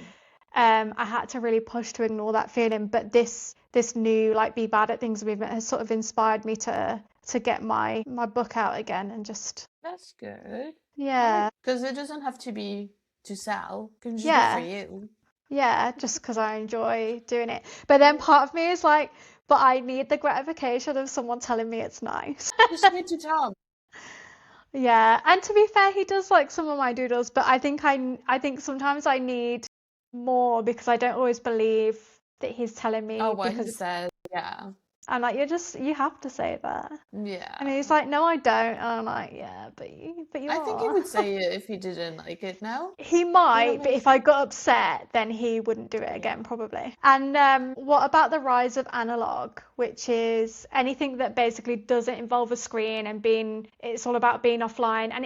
I had to really push to ignore that feeling. But this new like be bad at things movement has sort of inspired me to get my book out again and just That's good. I like yeah, because it doesn't have to be to sell. It can just be for yeah. you. Yeah, just because I enjoy doing it. But then Yeah. part of me is like, but I need the gratification of someone telling me it's nice. Just give it to Tom. Yeah, and to be fair, he does like some of my doodles, but I think sometimes I need more because I don't always believe that he's telling Oh, me what he because said. Yeah. I'm like, you have to say that. And Yeah. he's like, no, I don't. And I'm like, yeah, but you I think he are. would say it if he didn't like it now. He You know might, what but I if I mean? got upset, then he wouldn't do it Yeah. again, probably. And what about the rise of analog, which is anything that basically doesn't involve a screen and it's all about being offline. And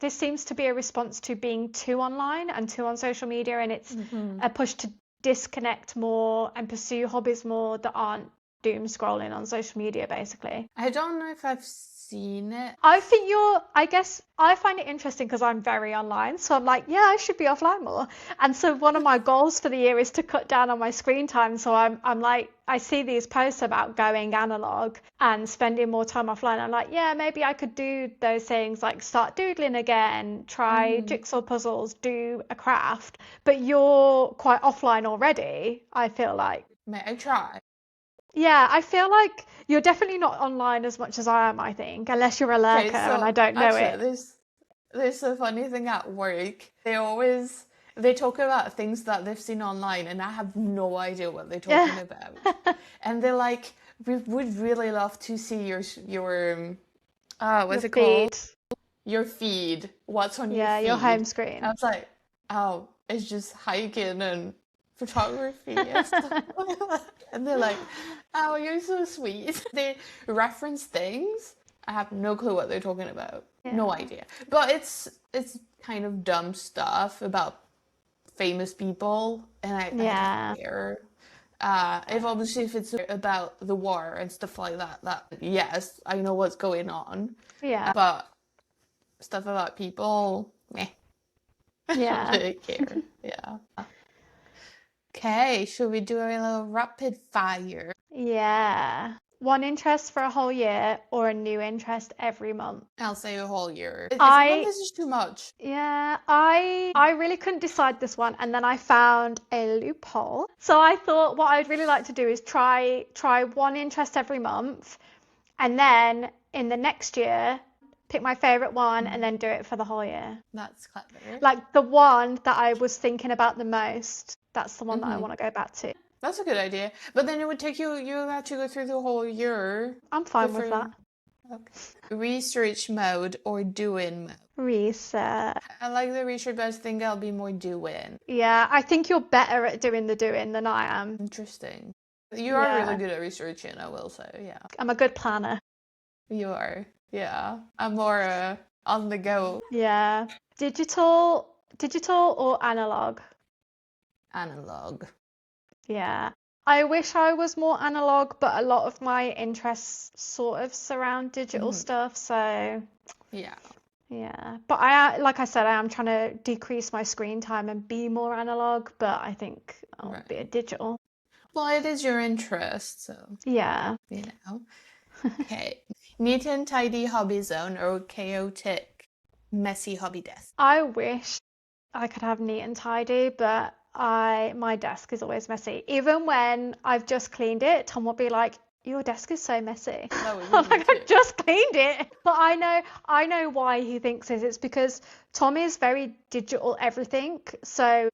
this seems to be a response to being too online and too on social media, and it's Hmm. a push to disconnect more and pursue hobbies more that aren't doom scrolling on social media, basically. I don't know if I've seen it. I guess I find it interesting because I'm very online. So I'm like, yeah, I should be offline more. And so one of my goals for the year is to cut down on my screen time. So I'm like, I see these posts about going analog and spending more time offline. I'm like, yeah, maybe I could do those things like start doodling again, try Hmm. jigsaw puzzles, do a craft. But you're quite offline already, I feel like. May I try? Yeah, I feel like you're definitely not online as much as I am, I think, unless you're a Okay, lurker and I so don't know actually, it. there's a funny thing at work. They talk about things that they've seen online, and I have no idea what they're Yeah. talking about. And they're like, "We would really love to see Your what's it called? feed. Your feed. What's on your Yeah, your home feed?" I screen. was like, "Oh, it's just hiking and photography and stuff." And they're like, "Oh, you're so sweet." They reference things. I have no clue what they're talking about. No Yeah. idea. But it's kind of dumb stuff about famous people, and I don't Yeah. care. If obviously if it's about the war and stuff like that, that yes, I know what's going on. Yeah. But stuff about people, meh, I don't Yeah. really care. Yeah. Okay, should we do a little rapid fire? Yeah. One interest for a whole year or a new interest every month. I'll say a whole year. If a month I is just too much. Yeah, I really couldn't decide this one, and then I found a loophole. So I thought what I'd really like to do is try one interest every month, and then in the next year pick my favorite one and Mhm. then do it for the whole year. That's clever. Like the one that I was thinking about the most, that's the one that I Hmm. want to go back to. That's a good idea. But then it would take you have to go through the whole year. I'm fine with that. Different. Okay. Research mode or doing mode. Research. I like the research, but I think I'll be more doing. Yeah, I think you're better at doing the doing than I am. Interesting. You are really Yeah, good at researching, I will say. Yeah. I'm a good planner. You are. Yeah. I'm more on the go. Yeah. Digital or analog? Analog. Yeah. I wish I was more analog, but a lot of my interests sort of surround digital Hmm. stuff, so Yeah. yeah. But like I said, I am trying to decrease my screen time and be more analog, but I think I'll be a Right. digital. Well, it is your interest, so, Yeah. you know. Okay. Neat and tidy hobby zone or chaotic, messy hobby desk? I wish I could have neat and tidy, but my desk is always messy. Even when I've just cleaned it, Tom will be like, "Your desk is so messy." That would be I'm me like, too. "I've just cleaned it." But I know why he thinks this. It's because Tom is very digital everything. So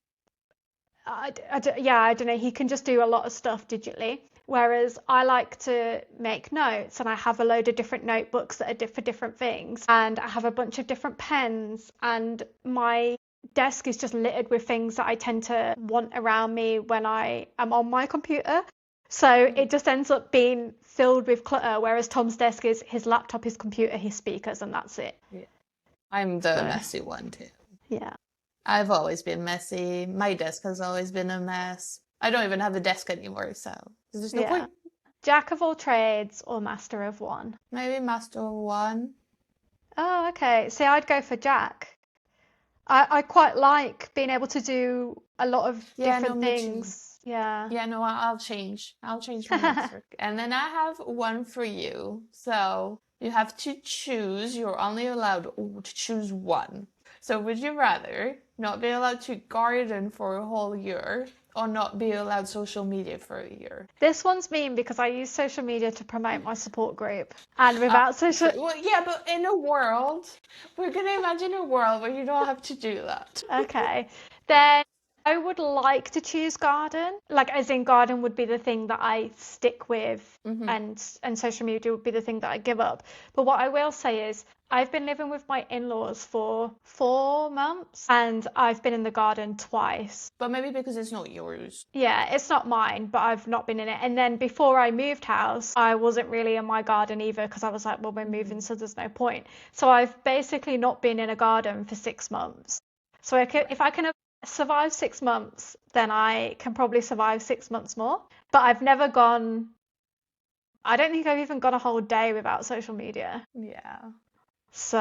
yeah, I don't know. He can just do a lot of stuff digitally. Whereas I like to make notes and I have a load of different notebooks that are for different things. And I have a bunch of different pens. And my desk is just littered with things that I tend to want around me when I am on my computer. So it just ends up being filled with clutter. Whereas Tom's desk is his laptop, his computer, his speakers, and that's it. Yeah. I'm the So messy one too. yeah. I've always been messy. My desk has always been a mess. I don't even have a desk anymore, so there's no Yeah. point. Jack of all trades or master of one? Maybe master of one. Oh, okay. See, I'd go for Jack. I quite like being able to do a lot of Yeah, no, different me too. things. Yeah. Yeah, no, I'll change. I'll change my answer. And then I have one for you. So you have to choose. You're only allowed to choose one. So would you rather not be allowed to garden for a whole year or not be allowed social media for a year? This one's mean because I use social media to promote my support group. And Uh, without social, well, yeah, but in a world, we're gonna imagine a world where you don't have to do that. okay, then I would like to choose garden. Like, as in, garden would be the thing that I stick with, Hmm. and social media would be the thing that I give up. But what I will say is, I've been living with my in-laws for 4 months, and I've been in the garden twice. But maybe because it's not yours. Yeah, it's not mine, but I've not been in it. And then before I moved house, I wasn't really in my garden either because I was like, well, we're moving, Hmm. so there's no point. So I've basically not been in a garden for 6 months. So if Right. I can survive 6 months, then I can probably survive 6 months more. But I've never gone, I don't think I've even gone a whole day without social media. Yeah. So,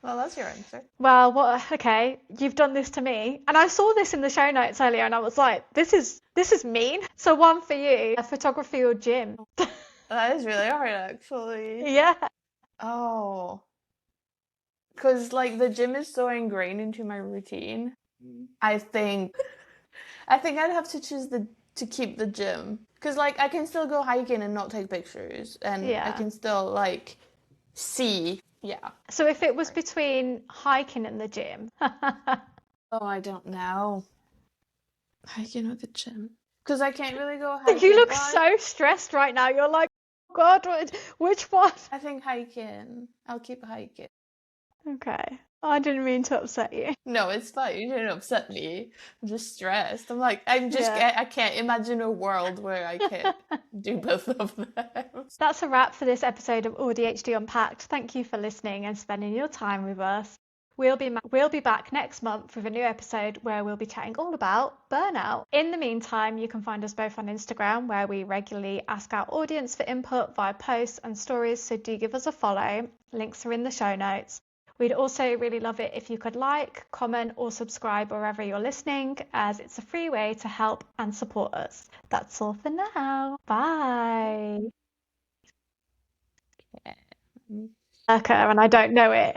Well, that's your answer. well, what, okay, you've done this to me. And I saw this in the show notes earlier and I was like, this is mean. So one for you, photography or gym. That is really hard, actually. Yeah. Oh, because like the gym is so ingrained into my routine. I think I'd have to choose the to keep the gym because like I can still go hiking and not take pictures, and I Yeah. can still like see. Yeah. So if it was between hiking and the gym, Oh, I don't know. Hiking or the gym? Because I can't really go you hiking. look Well, so stressed right now. You're like, "Oh God, which one?" I think hiking. I'll keep hiking. Okay. I didn't mean to upset you. No, it's fine. You didn't upset me. I'm just stressed. Yeah. I can't imagine a world where I can't do both of them. That's a wrap for this episode of AuDHD Unpacked. Thank you for listening and spending your time with us. We'll be back next month with a new episode where we'll be chatting all about burnout. In the meantime, you can find us both on Instagram where we regularly ask our audience for input via posts and stories, so do give us a follow. Links are in the show notes. We'd also really love it if you could like, comment, or subscribe wherever you're listening, as it's a free way to help and support us. That's all for now. Bye. Yeah. And I don't know it.